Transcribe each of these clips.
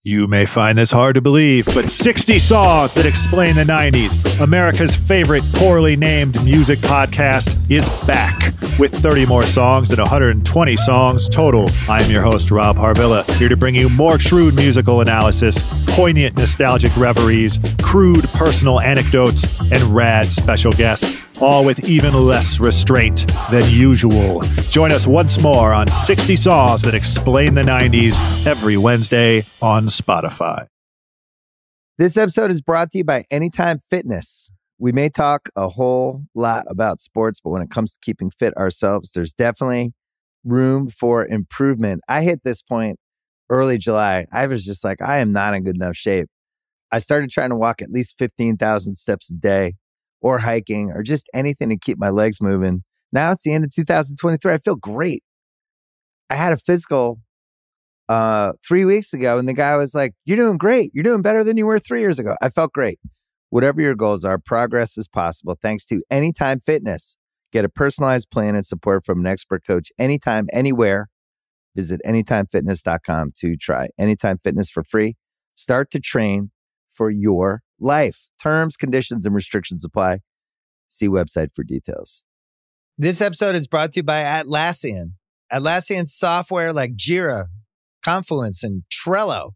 You may find this hard to believe, but 60 Songs That Explain the 90s, America's favorite poorly named music podcast, is back with 30 more songs and 120 songs total. I'm your host, Rob Harvilla, here to bring you more shrewd musical analysis, poignant nostalgic reveries, crude personal anecdotes, and rad special guests, all with even less restraint than usual. Join us once more on 60 Songs That Explain the 90s every Wednesday on Spotify. This episode is brought to you by Anytime Fitness. We may talk a whole lot about sports, but when it comes to keeping fit ourselves, there's definitely room for improvement. I hit this point early July. I was just like, I am not in good enough shape. I started trying to walk at least 15,000 steps a day, or hiking, or just anything to keep my legs moving. Now it's the end of 2023. I feel great. I had a physical 3 weeks ago, and the guy was like, "You're doing great. You're doing better than you were 3 years ago." I felt great. Whatever your goals are, progress is possible thanks to Anytime Fitness. Get a personalized plan and support from an expert coach anytime, anywhere. Visit anytimefitness.com to try Anytime Fitness for free. Start to train for your life. Terms, conditions, and restrictions apply. See website for details. This episode is brought to you by Atlassian. Atlassian software like Jira, Confluence, and Trello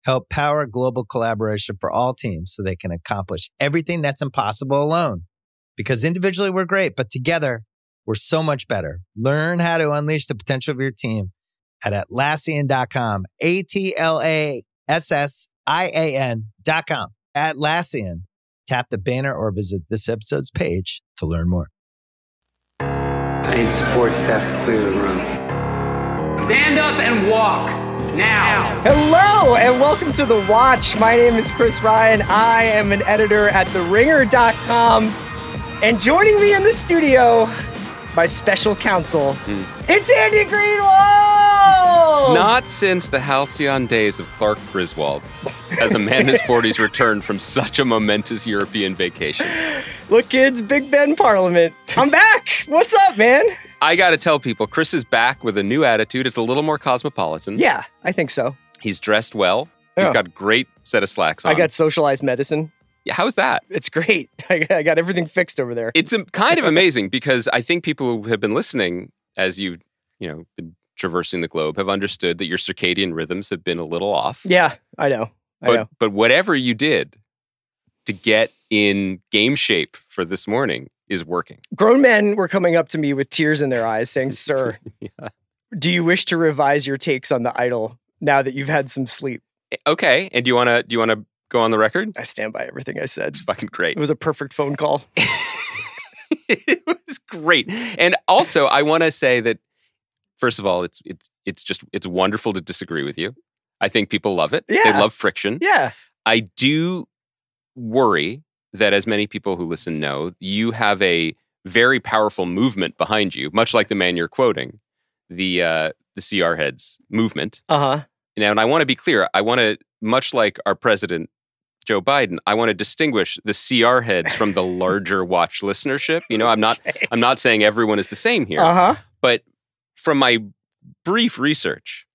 help power global collaboration for all teams so they can accomplish everything that's impossible alone. Because individually we're great, but together we're so much better. Learn how to unleash the potential of your team at Atlassian.com. Atlassian.com. Atlassian. Tap the banner or visit this episode's page to learn more. I need support staff to clear the room. Stand up and walk now. Hello and welcome to The Watch. My name is Chris Ryan. I am an editor at TheRinger.com. And joining me in the studio, my special counsel, it's Andy Greenwald! Not since the halcyon days of Clark Griswold has a man in his 40s returned from such a momentous European vacation. Look, kids, Big Ben Parliament. I'm back. What's up, man? I got to tell people, Chris is back with a new attitude. It's a little more cosmopolitan. Yeah, I think so. He's dressed well. He's got a great set of slacks on. I got socialized medicine. Yeah, how's that? It's great. I got everything fixed over there. It's kind of amazing because I think people who have been listening as you've been traversing the globe have understood that your circadian rhythms have been a little off. Yeah, I know. But whatever you did to get in game shape for this morning is working. Grown men were coming up to me with tears in their eyes saying, "Sir, yeah. Do you wish to revise your takes on The Idol now that you've had some sleep?" Okay, and do you want to go on the record? I stand by everything I said. It's fucking great. It was a perfect phone call. It was great. And also, I want to say that, first of all, it's wonderful to disagree with you. I think people love it. Yeah. They love friction. Yeah. I do worry that, as many people who listen know, you have a very powerful movement behind you, much like the man you're quoting, the CR Heads movement. Uh-huh. Now, and I want to be clear. I want to, much like our president, Joe Biden, I want to distinguish the CR Heads from the larger Watch listenership. I'm not saying everyone is the same here. Uh-huh. But from my brief research,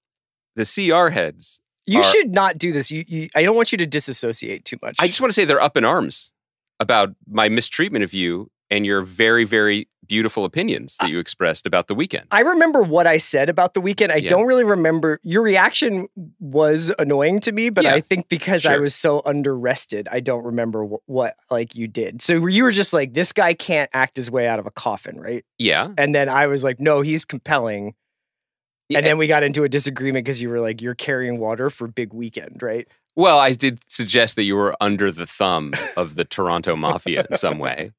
the CR Heads should not do this. I don't want you to disassociate too much. I just want to say they're up in arms about my mistreatment of you and your very, very beautiful opinions that you expressed about The Weeknd. I remember what I said about The Weeknd. I don't really remember. Your reaction was annoying to me, but I think because I was so under-rested, I don't remember what you did. So you were just like, this guy can't act his way out of a coffin, right? Yeah. And then I was like, no, he's compelling. Yeah. And then we got into a disagreement because you were like, you're carrying water for Big Weekend, right? Well, I did suggest that you were under the thumb of the Toronto Mafia in some way.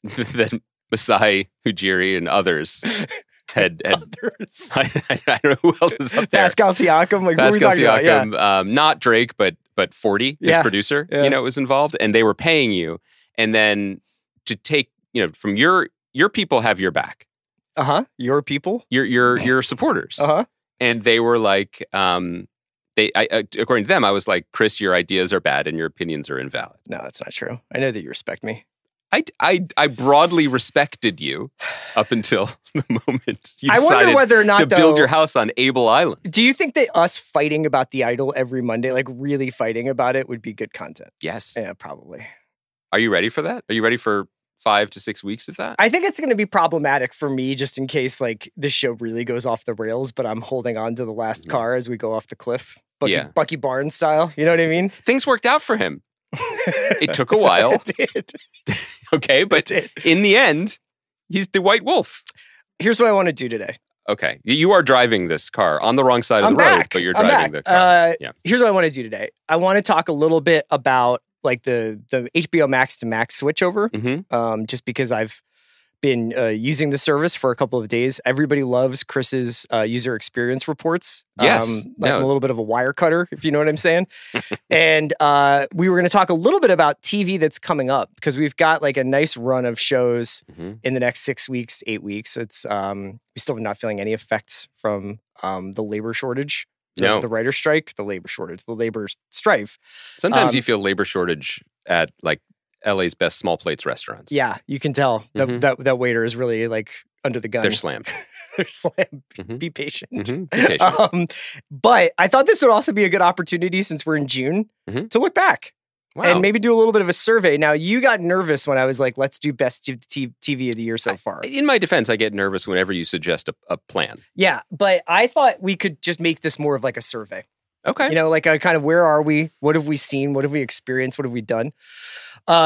That Masai Ujiri and others had others. I don't know who else is up there. Pascal Siakam, Pascal Siakam, yeah. Not Drake, but 40, his producer, was involved, and they were paying you, and then to take, from your people have your back. Your people, your supporters. And they were like, according to them, I was like, Chris, your ideas are bad and your opinions are invalid. No, that's not true. I know that you respect me. I broadly respected you up until the moment you I wonder decided whether or not, to build though, your house on Able Island. Do you think that us fighting about The Idol every Monday, like really fighting about it, would be good content? Yes. Yeah, probably. Are you ready for that? Are you ready for 5 to 6 weeks of that? I think it's going to be problematic for me just in case like this show really goes off the rails, but I'm holding on to the last car as we go off the cliff. Bucky Barnes style. You know what I mean? Things worked out for him. It took a while. It did. Okay, but in the end, he's the white wolf. Here's what I want to do today. Okay. You are driving this car on the wrong side of the road, but you're I'm driving back. the car. Here's what I want to do today. I want to talk a little bit about like the HBO Max to Max switchover, just because I've been using the service for a couple of days. Everybody loves Chris's user experience reports. Yes. I'm a little bit of a wire cutter, if you know what I'm saying. And we were going to talk a little bit about TV that's coming up because we've got like a nice run of shows in the next 6 weeks, 8 weeks. It's we still not feeling any effects from the labor shortage. The writer strike, the labor shortage, the labor strife. Sometimes you feel labor shortage at like LA's best small plates restaurants. Yeah, you can tell that waiter is really like under the gun. They're slammed. They're slammed. Be patient. Be patient. But I thought this would also be a good opportunity since we're in June to look back. Wow. And maybe do a little bit of a survey. Now, you got nervous when I was like, let's do best TV of the year so far. In my defense, I get nervous whenever you suggest a plan. Yeah, but I thought we could just make this more of like a survey. Okay. You know, like a kind of where are we? What have we seen? What have we experienced? What have we done?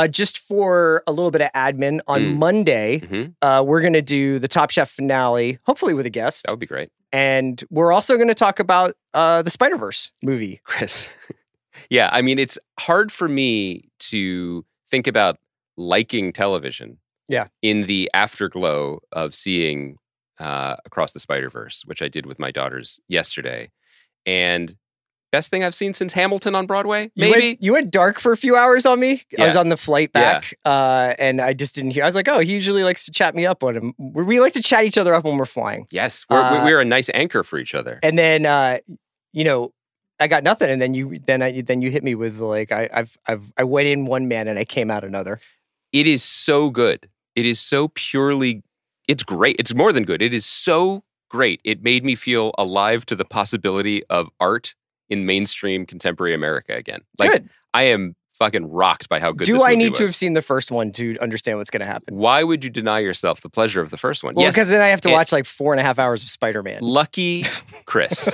Just for a little bit of admin, on Monday, we're going to do the Top Chef finale, hopefully with a guest. That would be great. And we're also going to talk about the Spider-Verse movie. Chris. Yeah, I mean, it's hard for me to think about liking television in the afterglow of seeing Across the Spider-Verse, which I did with my daughters yesterday. And best thing I've seen since Hamilton on Broadway, maybe. You went dark for a few hours on me. Yeah. I was on the flight back, and I just didn't hear. I was like, oh, he usually likes to chat me up on him. We like to chat each other up when we're flying. Yes, we're a nice anchor for each other. And then, I got nothing, and then you hit me with like I went in one man and I came out another. It is so good. It is so purely. It's great. It's more than good. It is so great. It made me feel alive to the possibility of art in mainstream contemporary America again. Like, good. I am fucking rocked by how good. Do this movie I need was. to have seen the first one to understand what's going to happen? Why would you deny yourself the pleasure of the first one? Well, because then I have to watch like 4.5 hours of Spider-Man. Lucky Chris.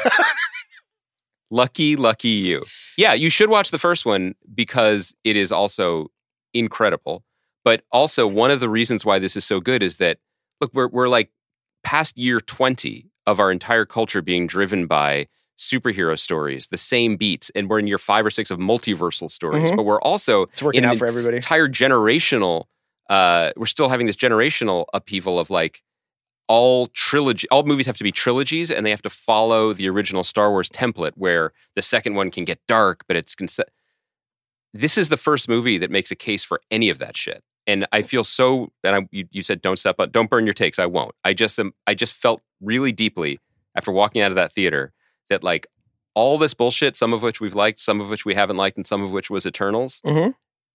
Lucky you. Yeah, you should watch the first one because it is also incredible. But also one of the reasons why this is so good is that, look, we're like past year 20 of our entire culture being driven by superhero stories, the same beats, and we're in year 5 or 6 of multiversal stories. But we're also it's working out for everybody. Entire generational. We're still having this generational upheaval of like all movies have to be trilogies, and they have to follow the original Star Wars template, where the second one can get dark, but it's this is the first movie that makes a case for any of that shit. And I feel so. And you said don't step up, don't burn your takes. I won't. I just felt really deeply after walking out of that theater that like all this bullshit, some of which we've liked, some of which we haven't liked, and some of which was Eternals.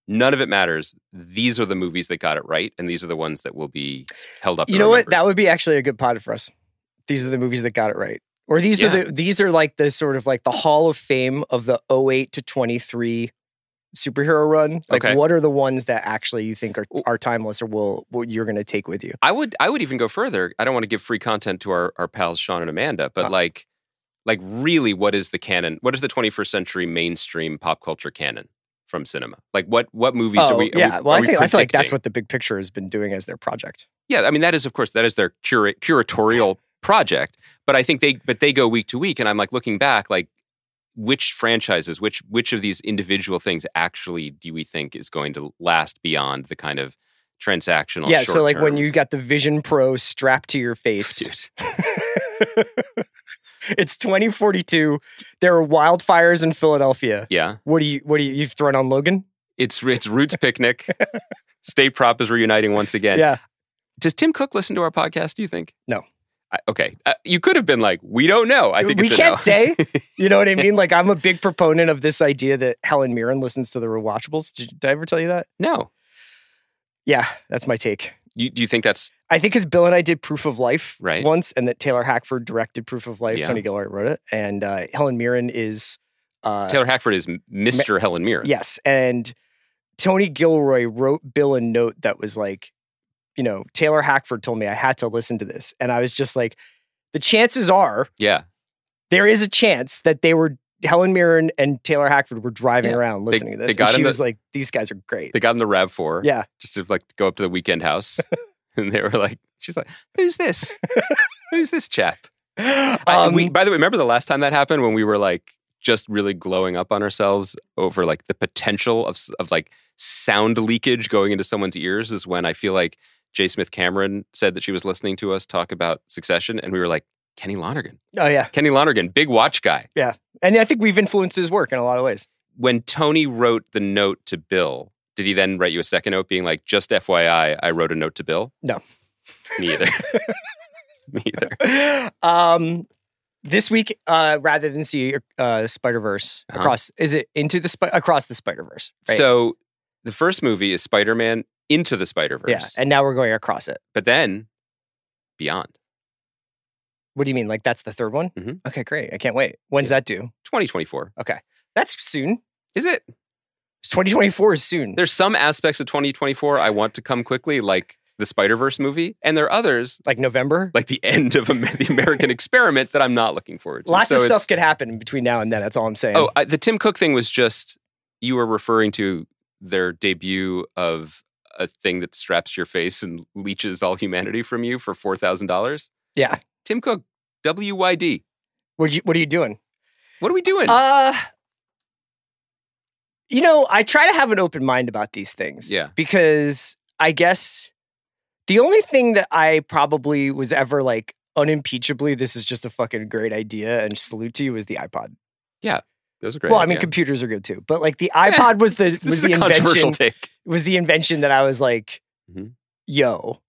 None of it matters. These are the movies that got it right, and these are the ones that will be held up. You know what? That would be actually a good pod for us. These are the movies that got it right, or these are like the sort of like the Hall of Fame of the 08 to 23 superhero run. Like, what are the ones that actually you think are timeless, or what you're going to take with you? I would even go further. I don't want to give free content to our pals Sean and Amanda, but like really, what is the canon? What is the 21st century mainstream pop culture canon from cinema? Like what movies are we? I feel like that's what the Big Picture has been doing as their project. Yeah, I mean that is their curatorial project. But I think they go week to week, and I'm like looking back, like which franchises, which of these individual things actually do we think is going to last beyond the kind of transactional? Yeah, so like when you got the Vision Pro strapped to your face. Dude. It's 2042. There are wildfires in Philadelphia. Yeah. What do you've thrown on Logan? It's Roots Picnic. State Prop is reuniting once again. Yeah. Does Tim Cook listen to our podcast, do you think? No. Okay. You could have been like, we don't know. I think we can't say. You know what I mean? Like, I'm a big proponent of this idea that Helen Mirren listens to the Rewatchables. Did I ever tell you that? No. Yeah, that's my take. Do you think that's... I think because Bill and I did Proof of Life Right. once, and that Taylor Hackford directed Proof of Life. Yeah. Tony Gilroy wrote it. And Helen Mirren is... Taylor Hackford is Mr. Helen Mirren. Yes, and Tony Gilroy wrote Bill a note that was like, Taylor Hackford told me I had to listen to this. And I was just like, the chances are... Yeah. There is a chance that Helen Mirren and Taylor Hackford were driving around listening to this. And she was like, these guys are great. They got in the RAV4. Yeah. Just to like go up to the weekend house. And they were like, she's like, who's this? Who's this chap? By the way, remember the last time that happened when we were like just really glowing up on ourselves over like the potential of like sound leakage going into someone's ears is when I feel like J. Smith Cameron said that she was listening to us talk about Succession. And we were like, Kenny Lonergan. Oh, yeah. Kenny Lonergan, big watch guy. Yeah. And I think we've influenced his work in a lot of ways. When Tony wrote the note to Bill, did he then write you a second note being like, just FYI, I wrote a note to Bill? No. Me either. Me either. This week, rather than see Spider-Verse across the Spider-Verse, right? So the first movie is Spider-Man Into the Spider-Verse. Yeah, and now we're going across it. But then, Beyond. What do you mean? Like that's the third one? Mm-hmm. Okay, great. I can't wait. When's that due? 2024. Okay. That's soon. Is it? 2024 is soon. There's some aspects of 2024 I want to come quickly, like the Spider-Verse movie. And there are others... Like November? Like the end of the American Experiment that I'm not looking forward to. Lots of stuff could happen between now and then. That's all I'm saying. Oh, the Tim Cook thing was just... You were referring to their debut of a thing that straps to your face and leeches all humanity from you for $4,000? Yeah. Tim Cook, WYD. What are you doing? What are we doing? I try to have an open mind about these things. Yeah. Because I guess the only thing that I probably was ever like unimpeachably, this is just a fucking great idea and salute to you, was the iPod. Yeah. That was a great Well, idea. I mean, computers are good too. But like the iPod was the controversial invention. take. Was the invention that I was like, Mhm. yo,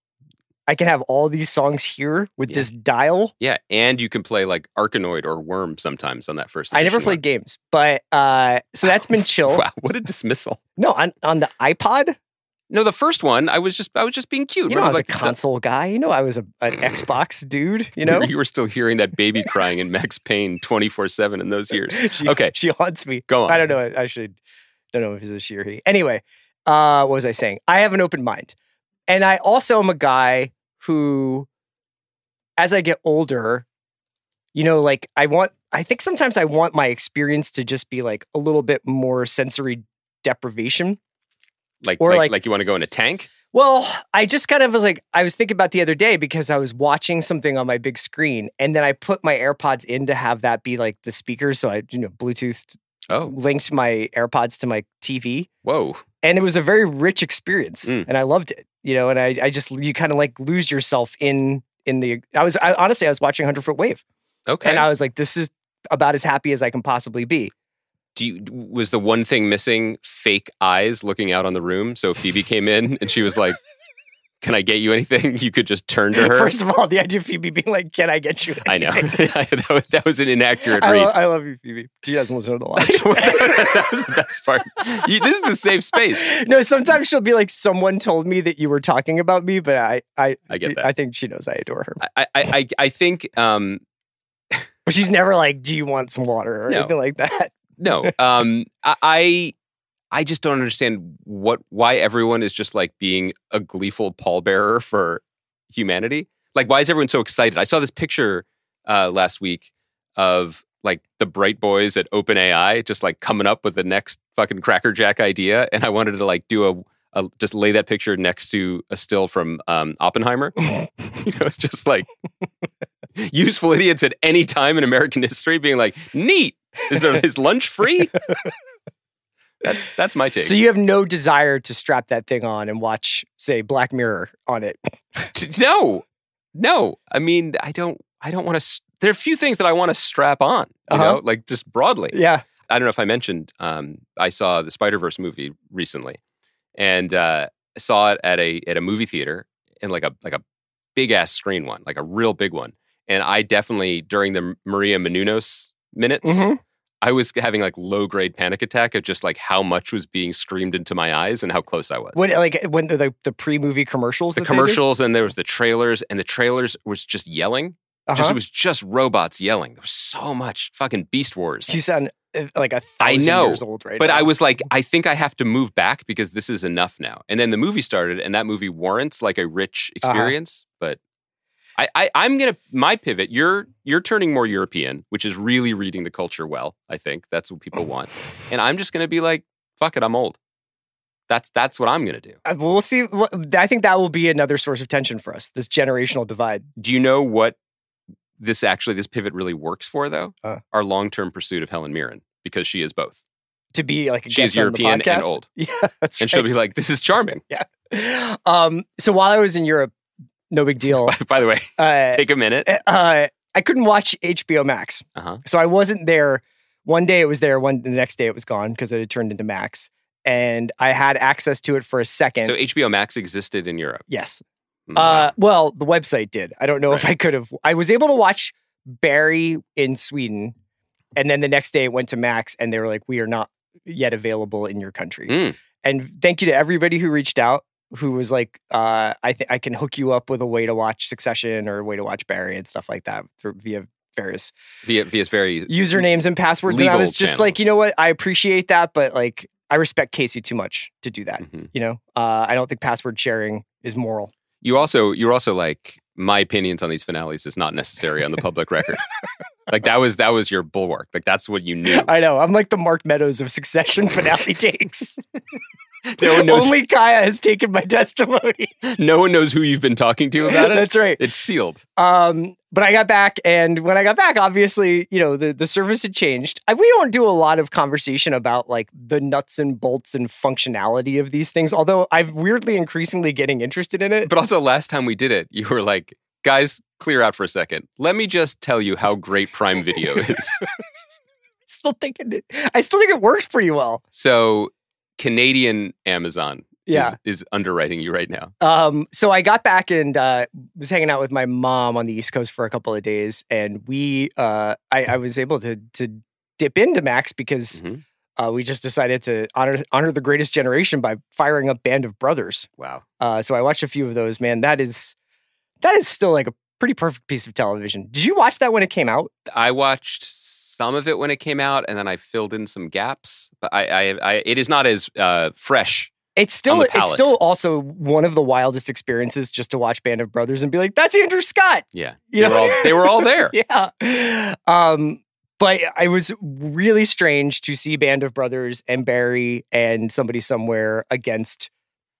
I can have all these songs here with this dial. Yeah, and you can play like Arkanoid or Worm sometimes on that first I never edition played games, but so that's been chill. Wow, what a dismissal. No, on the iPod. No, the first one, I was just being cute. You know, I was like a console guy. You know, I was an Xbox dude. You know, you were still hearing that baby crying in Max Payne 24/7 in those years. Okay, she haunts me. Go on. I don't know. I don't know if it's a she or he. Anyway, what was I saying? I have an open mind, and I also am a guy who, as I get older, like I think sometimes I want my experience to just be like a little bit more sensory deprivation. Like you want to go in a tank? Well, I just kind of was like, I was thinking about the other day because I was watching something on my big screen and then I put my AirPods in to have that be like the speaker. So I, Bluetooth linked my AirPods to my TV. Whoa. And it was a very rich experience and I loved it, and you kind of like lose yourself in the, I was watching 100 Foot Wave. Okay. And I was like, this is about as happy as I can possibly be. Was the one thing missing fake eyes looking out on the room? So Phoebe came in and she was like, can I get you anything? You could just turn to her. First of all, the idea of Phoebe being like, can I get you anything? I know. that was an inaccurate read. I love you, Phoebe. She doesn't listen to the watch. That was the best part. This is a safe space. No, sometimes she'll be like, someone told me that you were talking about me, but I get that. I think she knows I adore her. I think... But she's never like, do you want some water or anything like that? No. I just don't understand why everyone is just like being a gleeful pallbearer for humanity. Like, why is everyone so excited? I saw this picture last week of like the bright boys at OpenAI just like coming up with the next fucking crackerjack idea, and I wanted to like do just lay that picture next to a still from Oppenheimer. It's just like useful idiots at any time in American history being like, neat. Is lunch free? That's my take. So you have no desire to strap that thing on and watch, say, Black Mirror on it? No. I mean, I don't want to. There are a few things that I want to strap on. You know, like just broadly. Yeah. I don't know if I mentioned. I saw the Spider-Verse movie recently, and saw it at a movie theater in like a big ass screen one, like a real big one. And I definitely during the Maria Menounos minutes. I was having like low-grade panic attack of just like how much was being screamed into my eyes and how close I was. When the pre-movie commercials? The commercials, and there was the trailers, and the trailers was just yelling. It was just robots yelling. There was so much fucking Beast Wars. You sound like 1,000 years old right but now. I was like, I think I have to move back because this is enough now. And then the movie started, and that movie warrants like a rich experience. But I'm gonna my pivot. You're turning more European, which is really reading the culture well. I think that's what people want. And I'm just gonna be like, fuck it, I'm old. That's what I'm gonna do. We'll see. I think that will be another source of tension for us. This generational divide. Do you know what this pivot really works for, though? Our long-term pursuit of Helen Mirren, because she is both. To be like a she's European and old. Yeah, that's and right. she'll be like, this is charming. Yeah. So while I was in Europe, no big deal. By the way, take a minute. I couldn't watch HBO Max. So I wasn't there. One day it was there. The next day it was gone because it had turned into Max. And I had access to it for a second. So HBO Max existed in Europe? Yes. Well, the website did. I don't know if I could have. I was able to watch Barry in Sweden, and then the next day it went to Max, and they were like, "We are not yet available in your country." And thank you to everybody who reached out, who was like, "I think I can hook you up with a way to watch Succession or a way to watch Barry and stuff like that via various very usernames and passwords." And I was just like, you know what? I appreciate that, but like, I respect Casey too much to do that. You know, I don't think password sharing is moral. You're also like, my opinions on these finales is not necessary on the public record. Like that was your bulwark. Like that's what you knew. I know. I'm like the Mark Meadows of Succession finale takes. No one knows. Only Kaya has taken my testimony. No one knows who you've been talking to about it. That's right. It's sealed. But I got back, and when I got back, obviously, you know, the service had changed. We don't do a lot of conversation about like the nuts and bolts and functionality of these things, although I'm weirdly increasingly getting interested in it. But also last time we did it, you were like, guys, clear out for a second. Let me just tell you how great Prime Video is. I still think it works pretty well. So Canadian Amazon is underwriting you right now. So I got back and was hanging out with my mom on the East Coast for a couple of days, and I was able to dip into Max because we just decided to honor the greatest generation by firing up Band of Brothers. Wow. So I watched a few of those. Man, that is still like a pretty perfect piece of television. Did you watch that when it came out? I watched some of it when it came out, and then I filled in some gaps. But it is not as fresh. It's still also one of the wildest experiences just to watch Band of Brothers and be like, that's Andrew Scott. Yeah, they were all there. Yeah. But it was really strange to see Band of Brothers and Barry and Somebody Somewhere against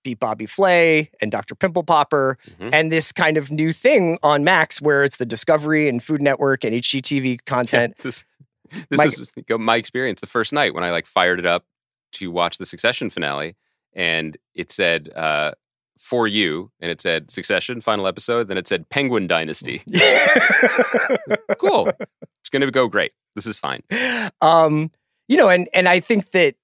Beat Bobby Flay and Dr. Pimple Popper and this kind of new thing on Max where it's the Discovery and Food Network and HGTV content. Yeah, this is my experience the first night when I like fired it up to watch the Succession finale, and it said for you, and it said Succession final episode, then it said Penguin Dynasty. Cool. It's going to go great. This is fine. You know, and I think that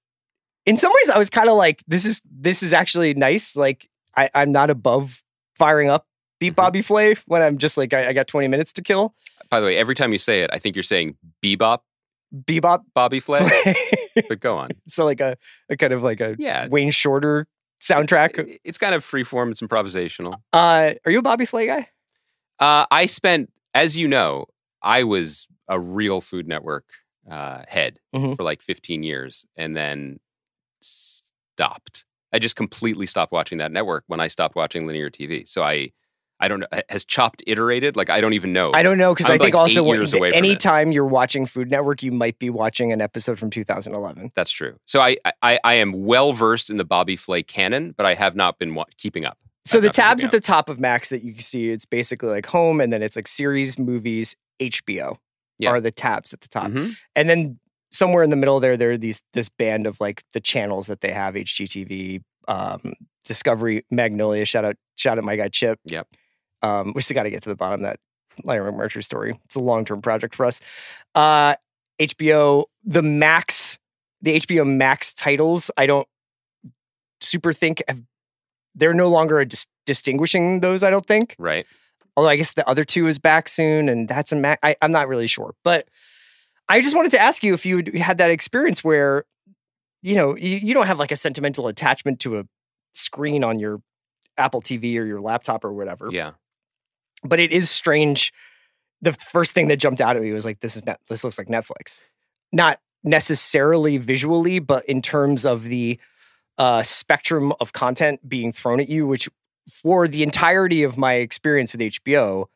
in some ways I was kind of like, this is actually nice. Like I'm not above firing up Beat Bobby Flay when I'm just like, I got 20 minutes to kill. By the way, every time you say it, I think you're saying Bebop Bobby Flay. But go on. So like a kind of like a Wayne Shorter soundtrack. It's kind of freeform. It's improvisational. Are you a Bobby Flay guy? I spent, as you know, I was a real Food Network head for like 15 years and then stopped. I just completely stopped watching that network when I stopped watching linear TV. So I don't know. Has Chopped iterated? Like, I don't even know. I don't know, because I think like also anytime you're watching Food Network, you might be watching an episode from 2011. That's true. So I am well versed in the Bobby Flay canon, but I have not been keeping up. So the tabs at the top of Max that you can see, it's basically like home, and then it's like series, movies, HBO are the tabs at the top. And then somewhere in the middle there are this band of like the channels that they have: HGTV, Discovery, Magnolia. Shout out my guy Chip. Yep. We still got to get to the bottom of that Larry McMurtry story. It's a long-term project for us. HBO, the HBO Max titles, I don't super think they're no longer distinguishing those, I don't think. Right. Although I guess the other two is back soon, and that's a Max. I'm not really sure. But I just wanted to ask you if you had that experience where, you don't have like a sentimental attachment to a screen on your Apple TV or your laptop or whatever. Yeah. But it is strange. The first thing that jumped out at me was like, this looks like Netflix. Not necessarily visually, but in terms of the spectrum of content being thrown at you, which for the entirety of my experience with HBO,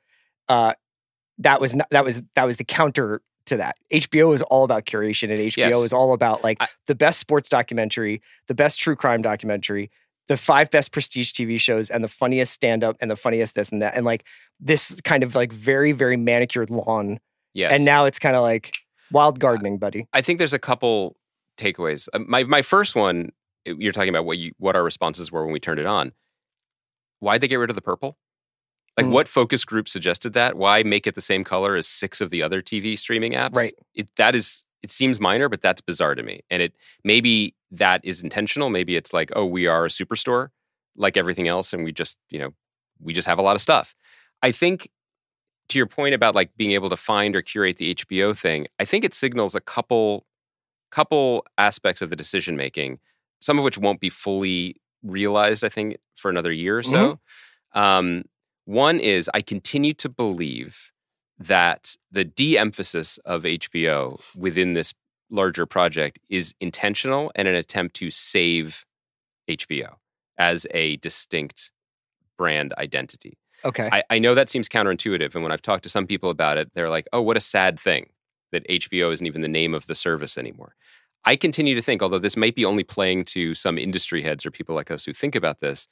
that was the counter to that. HBO is all about curation, and HBO is all about like the best sports documentary, the best true crime documentary, the 5 best prestige TV shows, and the funniest stand-up and the funniest this and that. And like this kind of like very, very manicured lawn. Yes. And now it's kind of like wild gardening, buddy. I think there's a couple takeaways. My first one, you're talking about what our responses were when we turned it on. Why'd they get rid of the purple? Like what focus group suggested that? Why make it the same color as 6 of the other TV streaming apps? Right. It seems minor, but that's bizarre to me. And maybe that is intentional. Maybe it's like, oh, we are a superstore like everything else, and we just have a lot of stuff. I think to your point about like being able to find or curate the HBO thing, I think it signals a couple aspects of the decision making, some of which won't be fully realized, I think, for another year or so. One is I continue to believe that the de-emphasis of HBO within this larger project is intentional and an attempt to save HBO as a distinct brand identity. Okay. I know that seems counterintuitive, and when I've talked to some people about it, they're like, oh, what a sad thing that HBO isn't even the name of the service anymore. I continue to think, although this might be only playing to some industry heads or people like us who think about this,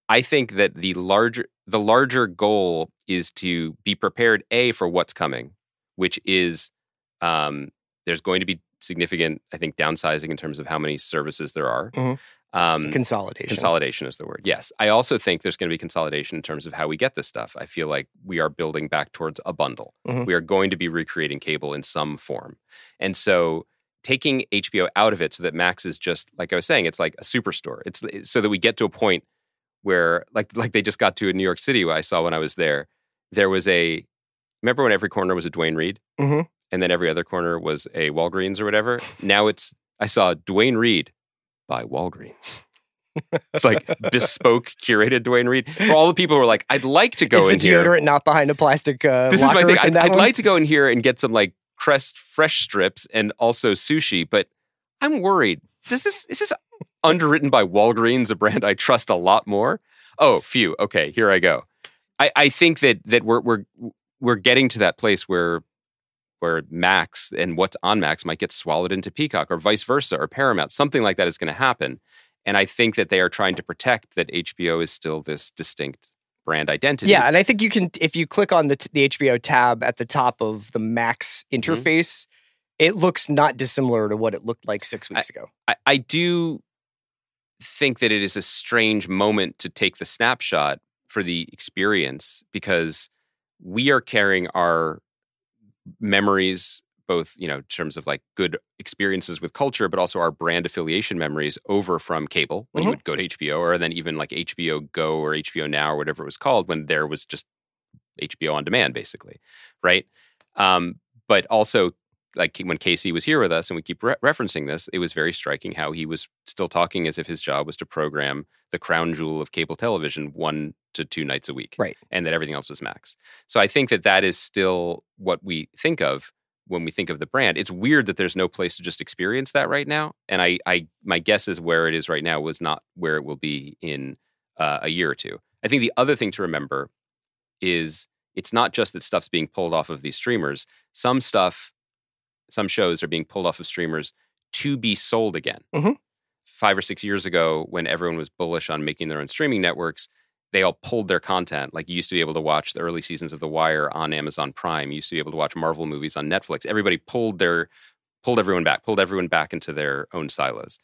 I think that the larger goal is to be prepared, A, for what's coming, which is there's going to be significant, I think, downsizing in terms of how many services there are. Consolidation. Consolidation is the word. Yes. I also think there's going to be consolidation in terms of how we get this stuff. I feel like we are building back towards a bundle. We are going to be recreating cable in some form. And so taking HBO out of it so that Max is just, like I was saying, it's like a superstore. It's so that we get to a point where, like they just got to in New York City, I saw when I was there, there was remember when every corner was a Dwayne Reed? And then every other corner was a Walgreens or whatever? Now I saw Dwayne Reed by Walgreens. It's like bespoke, curated Dwayne Reed. For all the people who are like, I'd like to go in here. Is the deodorant not behind a plastic This is locker my thing. I'd one? like to go in here and get some like Crest fresh strips and also sushi, but I'm worried. Is this underwritten by Walgreens, a brand I trust a lot more? Oh, phew. Okay, here I go. I think that we're getting to that place where Max and what's on Max might get swallowed into Peacock or vice versa or Paramount. Something like that is going to happen. And I think that they are trying to protect that HBO is still this distinct brand identity. Yeah, and I think you can, if you click on the HBO tab at the top of the Max interface, it looks not dissimilar to what it looked like 6 weeks ago. I do think that it is a strange moment to take the snapshot for the experience because we are carrying our memories, both, in terms of like good experiences with culture, but also our brand affiliation memories over from cable when you would go to HBO, or then even like HBO Go or HBO Now or whatever it was called when there was just HBO on demand, basically, right? But also, like when Casey was here with us, and we keep referencing this, it was very striking how he was still talking as if his job was to program the crown jewel of cable television 1 to 2 nights a week, right? And that everything else was Max. So I think that is still what we think of when we think of the brand. It's weird that there's no place to just experience that right now. And my guess is where it is right now was not where it will be in a year or two. I think the other thing to remember is it's not just that stuff's being pulled off of these streamers. Some shows are being pulled off of streamers to be sold again. 5 or 6 years ago, when everyone was bullish on making their own streaming networks, they all pulled their content. Like you used to be able to watch the early seasons of The Wire on Amazon Prime. You used to be able to watch Marvel movies on Netflix. Everybody pulled everyone back into their own silos.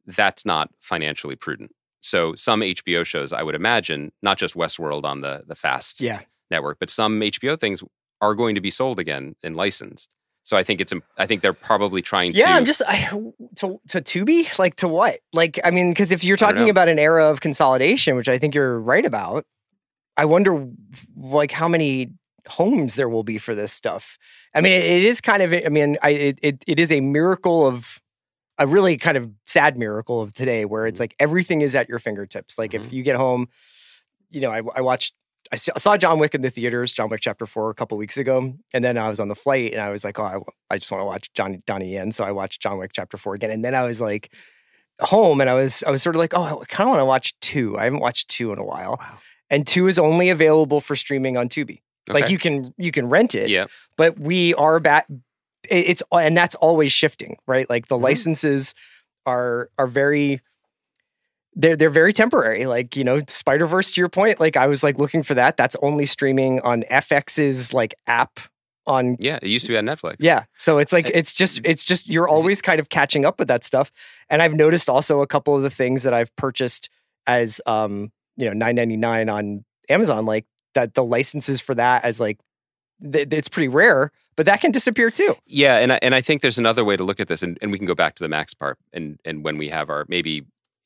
That's not financially prudent. So some HBO shows, I would imagine, not just Westworld on the Fast network, but some HBO things are going to be sold again and licensed. So I think they're probably trying to. Yeah, I'm just to Tubi, like to what? Like, I mean, because if you're talking about an era of consolidation, which I think you're right about, I wonder like how many homes there will be for this stuff. I mean, it is kind of, I mean, it is a miracle of, a really kind of sad miracle of today where it's like everything is at your fingertips. Like if you get home, you know, I saw John Wick in the theaters, John Wick Chapter 4 a couple weeks ago. And then I was on the flight and I was like, oh, I just want to watch Donnie Yen. So I watched John Wick Chapter 4 again. And then I was like home and I was sort of like, oh, I kind of want to watch 2. I haven't watched 2 in a while. Wow. And 2 is only available for streaming on Tubi. Okay. Like you can rent it, but we are back. And that's always shifting, right? Like the licenses are very, they're very temporary. Like, you know, Spider-Verse, to your point, like I was like looking for that. That's only streaming on FX's like app on. Yeah, it used to be on Netflix. Yeah. So it's like, it's just, you're always kind of catching up with that stuff. And I've noticed also a couple of the things that I've purchased as, you know, $9.99 on Amazon, like that the licenses for that as like, it's pretty rare, but that can disappear too. Yeah, and I think there's another way to look at this, and we can go back to the Max part, and when we have our, maybe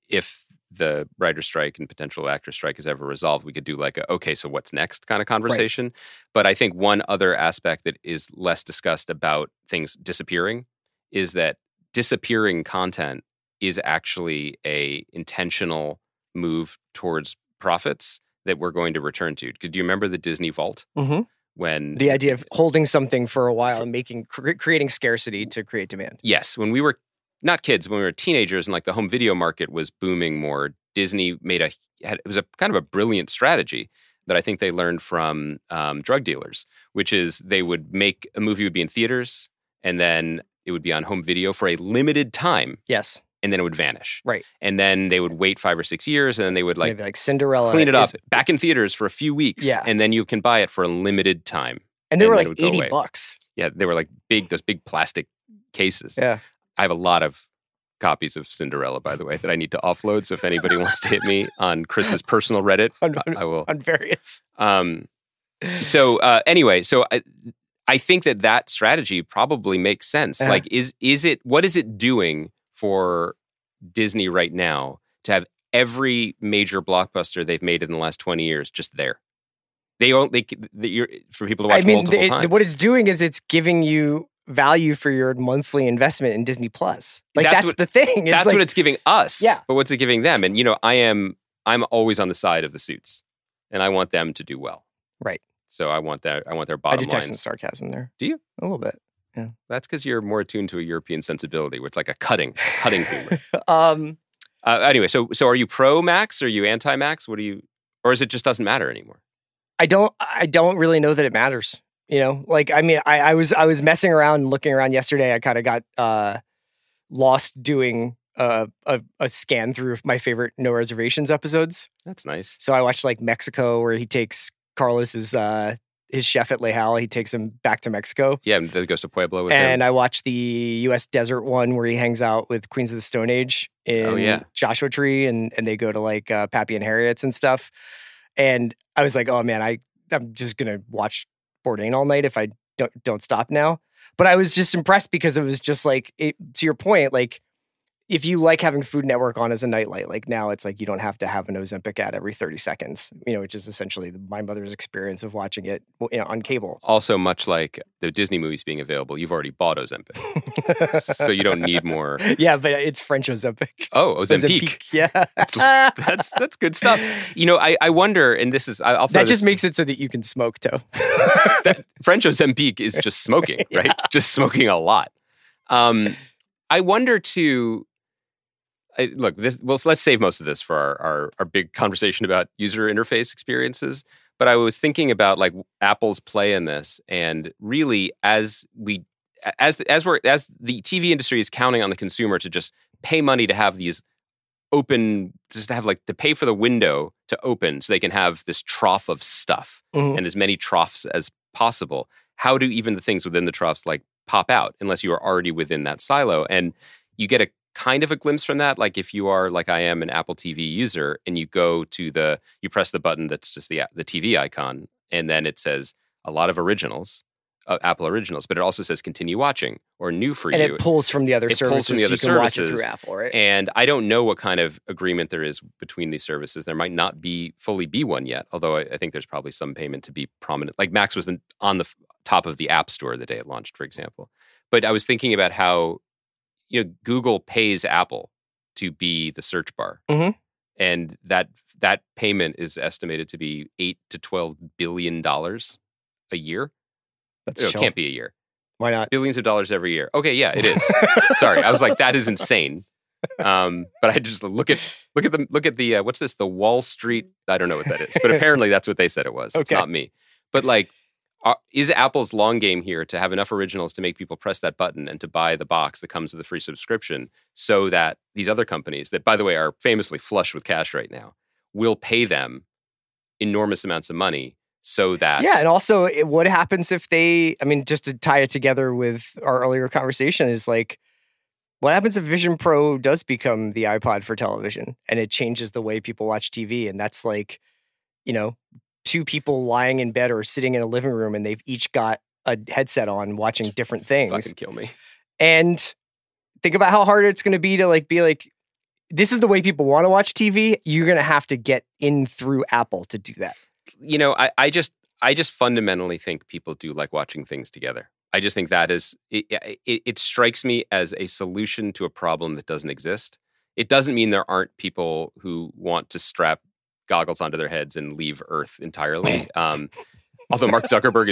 if the writer's strike and potential actor strike is ever resolved, we could do like okay, so what's next kind of conversation. Right. But I think one other aspect that is less discussed about things disappearing is that disappearing content is actually a intentional move towards profits that we're going to return to. Do you remember the Disney Vault? Mm-hmm. When the idea of holding something for a while and creating scarcity to create demand. Yes. When we were not kids, when we were teenagers and like the home video market was booming more, Disney it was a kind of a brilliant strategy that I think they learned from drug dealers, which is they would make a movie would be in theaters and then it would be on home video for a limited time. Yes. And then it would vanish. Right. And then they would wait 5 or 6 years and then they would like, maybe like Cinderella, clean it up back in theaters for a few weeks. Yeah. And then you can buy it for a limited time. And they were like $80. Yeah. They were like those big plastic cases. Yeah. I have a lot of copies of Cinderella, by the way, that I need to offload. So if anybody wants to hit me on Chris's personal Reddit, I will. On various. Anyway, so I think that strategy probably makes sense. Like, what is it doing for Disney right now to have every major blockbuster they've made in the last 20 years just there? For people to watch multiple times. What it's doing is it's giving you value for your monthly investment in Disney Plus. Like that's the thing. That's like, what it's giving us. Yeah. But what's it giving them? And you know, I'm always on the side of the suits, and I want them to do well. Right. So I want their bottom line. I detect some sarcasm there. Do you? A little bit. Yeah. That's because you're more attuned to a European sensibility, where it's like a cutting humor. Anyway, so are you pro Max? Or are you anti Max? Or is it just doesn't matter anymore? I don't really know that it matters. You know, like I mean, I was messing around and looking around yesterday. I kind of got lost doing a scan through my favorite No Reservations episodes. That's nice. So I watched like Mexico, where he takes Carlos's his chef at Lejal, he takes him back to Mexico. Yeah, and then goes to Pueblo with him. And I watched the U.S. desert one where he hangs out with Queens of the Stone Age in Joshua Tree, and they go to like Pappy and Harriet's and stuff. And I was like, oh man, I'm just gonna watch Bourdain all night if I don't stop now. But I was just impressed because it was just like, to your point, like if you like having Food Network on as a nightlight, like now it's like you don't have to have an Ozempic ad every 30 seconds, you know, which is essentially my mother's experience of watching it, you know, on cable. Also, much like the Disney movies being available, you've already bought Ozempic. So you don't need more. Yeah, but it's French Ozempic. Oh, Ozempic. Yeah. that's good stuff. You know, I wonder, and this is, I'll throw that just makes it so that you can smoke, too. French Ozempic is just smoking, right? Yeah. Just smoking a lot. I wonder too, let's save most of this for our big conversation about user interface experiences. But I was thinking about like Apple's play in this, and really as the TV industry is counting on the consumer to just pay money to have these open, just to have like to pay for the window to open so they can have this trough of stuff and as many troughs as possible. How do even the things within the troughs like pop out unless you are already within that silo? And you get a kind of a glimpse from that. Like if you are, like I am, an Apple TV user, and you go to you press the button that's just the TV icon, and then it says a lot of originals, Apple Originals, but it also says continue watching or new for and you. And it pulls from the other services, so you can watch it through Apple, right? And I don't know what kind of agreement there is between these services. There might not fully be one yet, although I think there's probably some payment to be prominent. Like Max was on the top of the App Store the day it launched, for example. But I was thinking about how, Google pays Apple to be the search bar. Mm-hmm. And that payment is estimated to be $8 to $12 billion a year. It can't be a year. Why not? Billions of dollars every year. Okay, yeah, it is. Sorry, I was like, that is insane. But I just look at the what's this? The Wall Street. I don't know what that is, but apparently that's what they said it was. Okay. It's not me. But like, is Apple's long game here to have enough originals to make people press that button and to buy the box that comes with the free subscription, so that these other companies that, by the way, are famously flush with cash right now, will pay them enormous amounts of money? So that... Yeah, and also what happens if just to tie it together with our earlier conversation is like, what happens if Vision Pro does become the iPod for television and it changes the way people watch TV? And that's like, two people lying in bed or sitting in a living room and they've each got a headset on watching different things. Fucking kill me. And think about how hard it's going to be to be like, this is the way people want to watch TV. You're going to have to get in through Apple to do that. I just fundamentally think people do like watching things together. I just think that is, it strikes me as a solution to a problem that doesn't exist. It doesn't mean there aren't people who want to strap goggles onto their heads and leave Earth entirely. Although Mark Zuckerberg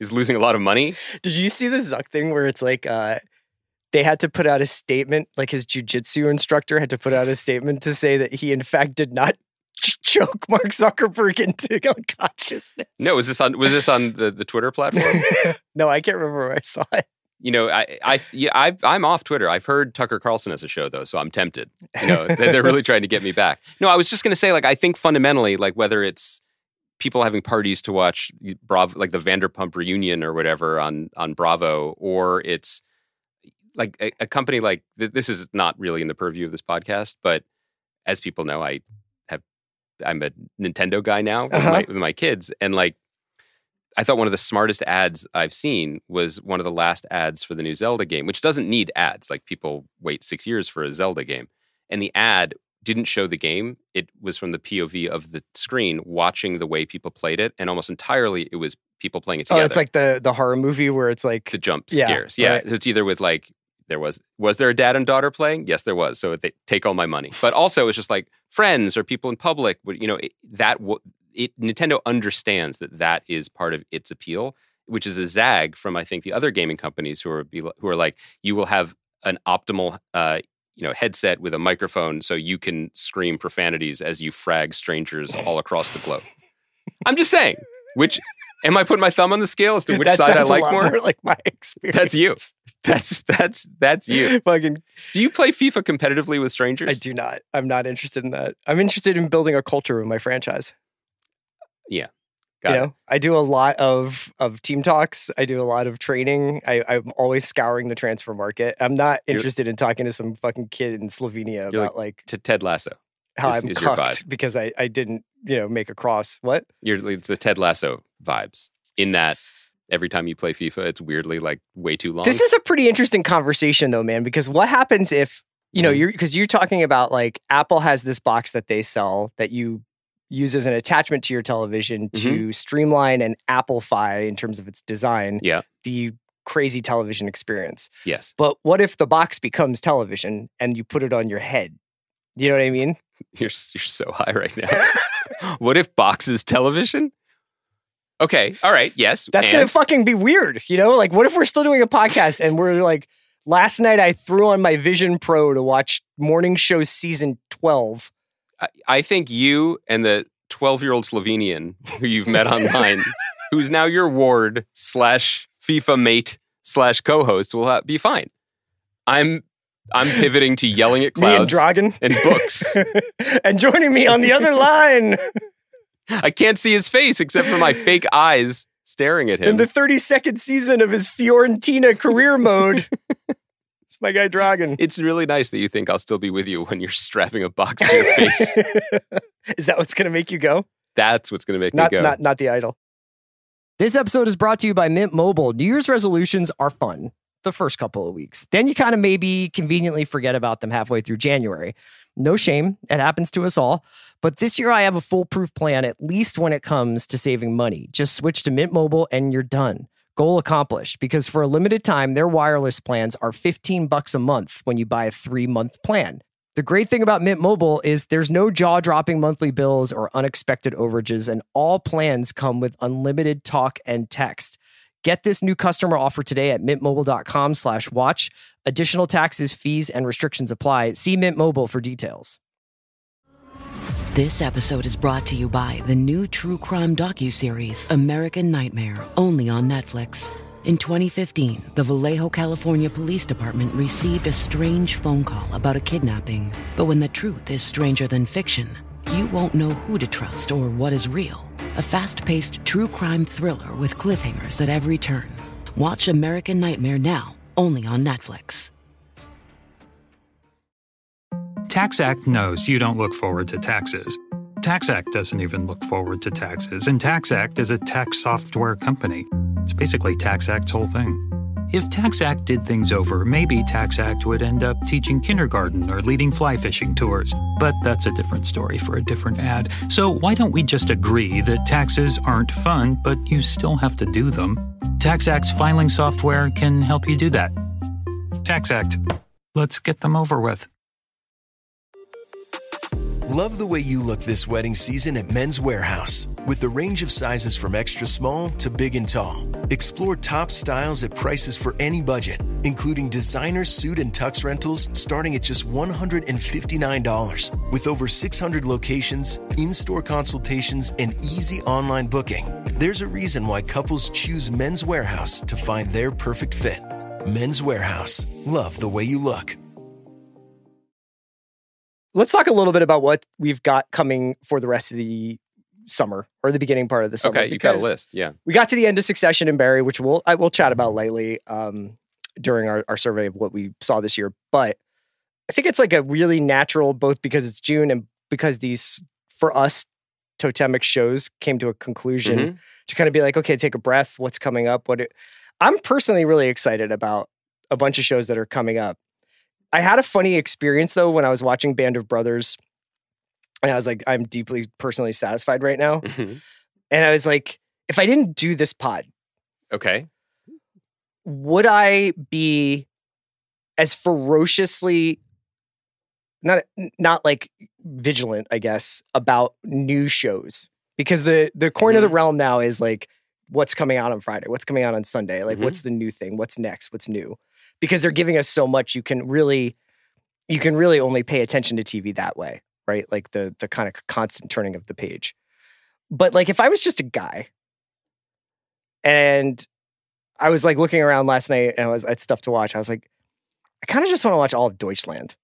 is losing a lot of money. Did you see the Zuck thing where it's like, they had to put out a statement, like his jujitsu instructor had to put out a statement to say that he in fact did not choke Mark Zuckerberg into unconsciousness. No, was this on the Twitter platform? No, I can't remember where I saw it. I'm off Twitter. I've heard Tucker Carlson has a show though, so I'm tempted. They're really trying to get me back. No, I was just going to say, like, I think fundamentally, like, whether it's people having parties to watch Bravo, like the Vanderpump reunion or whatever on Bravo, or it's like a company like this is not really in the purview of this podcast, but as people know, I'm a Nintendo guy now with my kids, and like, I thought one of the smartest ads I've seen was one of the last ads for the new Zelda game, which doesn't need ads. Like, people wait 6 years for a Zelda game, and the ad didn't show the game. It was from the POV of the screen, watching the way people played it, and almost entirely it was people playing it together. Oh, it's like the horror movie where it's like the jump scares. Yeah, right. So it's either with like, was there a dad and daughter playing? Yes, there was. So they take all my money. But also, it's just like friends or people in public. Nintendo understands that is part of its appeal, which is a zag from, I think, the other gaming companies who are like, you will have an optimal headset with a microphone so you can scream profanities as you frag strangers all across the globe. I'm just saying. Which, am I putting my thumb on the scale as to which side I like more? Like my experience. That's you. That's you. Fucking. Do you play FIFA competitively with strangers? I do not. I'm not interested in that. I'm interested in building a culture with my franchise. Yeah. Got it. I do a lot of team talks. I do a lot of training. I'm always scouring the transfer market. I'm not interested in talking to some fucking kid in Slovenia about like to Ted Lasso. How I'm cucked because I didn't, make a cross. What? It's the Ted Lasso vibes in that every time you play FIFA, it's weirdly like way too long. This is a pretty interesting conversation though, man, because what happens if, you're talking about like Apple has this box that they sell that you use as an attachment to your television to streamline and Applefy in terms of its design. Yeah. The crazy television experience. Yes. But what if the box becomes television and you put it on your head? You know what I mean? You're so high right now. What if box is television? Okay. All right. Yes. That's going to fucking be weird. Like, what if we're still doing a podcast and we're like, last night I threw on my Vision Pro to watch Morning Show season 12. I think you and the 12-year-old Slovenian who you've met online, who's now your ward / FIFA mate / co-host, will be fine. I'm pivoting to yelling at clouds me and Dragon and books. And joining me on the other line. I can't see his face except for my fake eyes staring at him. In the 32nd season of his Fiorentina career mode. It's my guy Dragon. It's really nice that you think I'll still be with you when you're strapping a box to your face. Is that what's going to make you go? That's what's going to make me go. Not the idol. This episode is brought to you by Mint Mobile. New Year's resolutions are fun the first couple of weeks. Then you kind of maybe conveniently forget about them halfway through January. No shame. It happens to us all. But this year I have a foolproof plan, at least when it comes to saving money. Just switch to Mint Mobile and you're done. Goal accomplished, because for a limited time, their wireless plans are $15 a month when you buy a 3-month plan. The great thing about Mint Mobile is there's no jaw-dropping monthly bills or unexpected overages, and all plans come with unlimited talk and text. Get this new customer offer today at mintmobile.com/watch. Additional taxes, fees, and restrictions apply. See Mint Mobile for details. This episode is brought to you by the new true crime docuseries, American Nightmare, only on Netflix. In 2015, the Vallejo, California Police Department received a strange phone call about a kidnapping. But when the truth is stranger than fiction, you won't know who to trust or what is real. A fast-paced true crime thriller with cliffhangers at every turn. Watch American Nightmare now, only on Netflix. TaxAct knows you don't look forward to taxes. TaxAct doesn't even look forward to taxes, and TaxAct is a tax software company. It's basically TaxAct's whole thing. If TaxAct did things over, maybe TaxAct would end up teaching kindergarten or leading fly fishing tours. But that's a different story for a different ad. So why don't we just agree that taxes aren't fun, but you still have to do them? TaxAct's filing software can help you do that. TaxAct. Let's get them over with. Love the way you look this wedding season at Men's Warehouse. With the range of sizes from extra small to big and tall. Explore top styles at prices for any budget, including designer suit and tux rentals starting at just $159. With over 600 locations, in-store consultations, and easy online booking, there's a reason why couples choose Men's Warehouse to find their perfect fit. Men's Warehouse. Love the way you look. Let's talk a little bit about what we've got coming for the rest of the summer, or the beginning part of the summer. Okay, you got a list, yeah. We got to the end of Succession and Barry, which I will chat about lightly during our survey of what we saw this year. But I think it's like a really natural, both because it's June and because these, for us, totemic shows came to a conclusion to kind of be like, okay, take a breath. What's coming up? I'm personally really excited about a bunch of shows that are coming up. I had a funny experience, though, when I was watching Band of Brothers. And I was like, I'm deeply personally satisfied right now. And I was like, if I didn't do this pod, okay, would I be as ferociously not like vigilant, I guess, about new shows? Because the coin of the realm now is like, what's coming out on Friday? What's coming out on Sunday? Like, what's the new thing? What's next? What's new? Because they're giving us so much, you can really only pay attention to TV that way, right? Like the kind of constant turning of the page. But like, if I was just a guy and I was like looking around last night and I had stuff to watch, I was like, I kind of just want to watch all of Deutschland.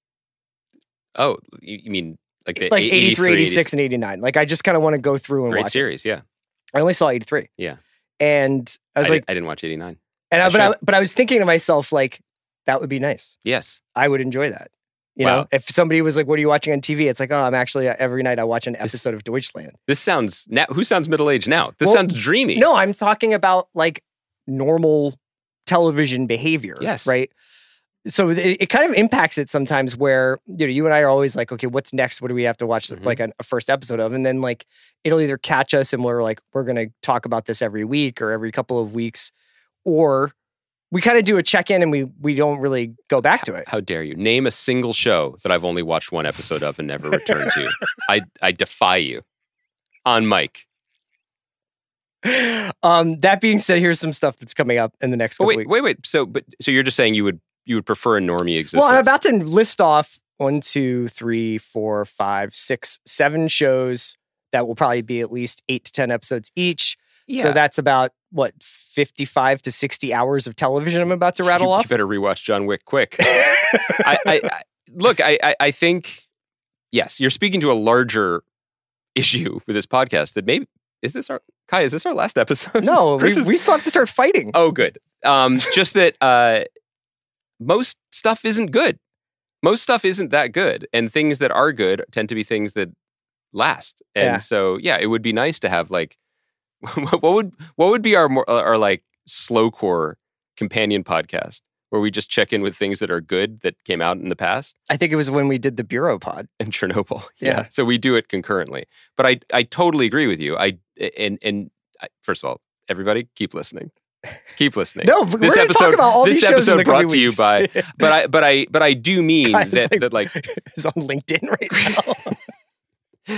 Oh, you mean like the 83, 86, and 89. Like, I just kind of want to go through and great watch series, yeah. I only saw 83. Yeah. And I was I didn't watch 89. And but I was thinking to myself, like, that would be nice. Yes. I would enjoy that. You know, if somebody was like, what are you watching on TV? It's like, oh, I'm actually, every night I watch an episode of Deutschland. This sounds, who sounds middle-aged now? This sounds dreamy. No, I'm talking about like normal television behavior. Yes. Right? So it kind of impacts it sometimes where, you know, you and I are always like, okay, what's next? What do we have to watch like a first episode of? And then like, it'll either catch us and we're like, we're going to talk about this every week or every couple of weeks, or we kind of do a check-in and we don't really go back to it. How dare you? Name a single show that I've only watched one episode of and never returned to. I defy you. On mic. That being said, here's some stuff that's coming up in the next couple weeks. Wait. So you're just saying you would prefer a normie existence? Well, I'm about to list off 1, 2, 3, 4, 5, 6, 7 shows that will probably be at least 8 to 10 episodes each. Yeah. So that's about, 55 to 60 hours of television I'm about to rattle off? You better rewatch John Wick quick. I think, yes, you're speaking to a larger issue with this podcast that maybe, is this our last episode? No, we still have to start fighting. Oh, good. Just that most stuff isn't good. Most stuff isn't that good. And things that are good tend to be things that last. And so, yeah, it would be nice to have like, what would be our like slowcore companion podcast where we just check in with things that are good that came out in the past? I think it was when we did the Bureau pod. And Chernobyl. Yeah. So we do it concurrently. But I totally agree with you. First of all, everybody keep listening. Keep listening. No, we're going to talk about all these shows in the brought coming to you weeks. by but I do mean that like is on LinkedIn right now.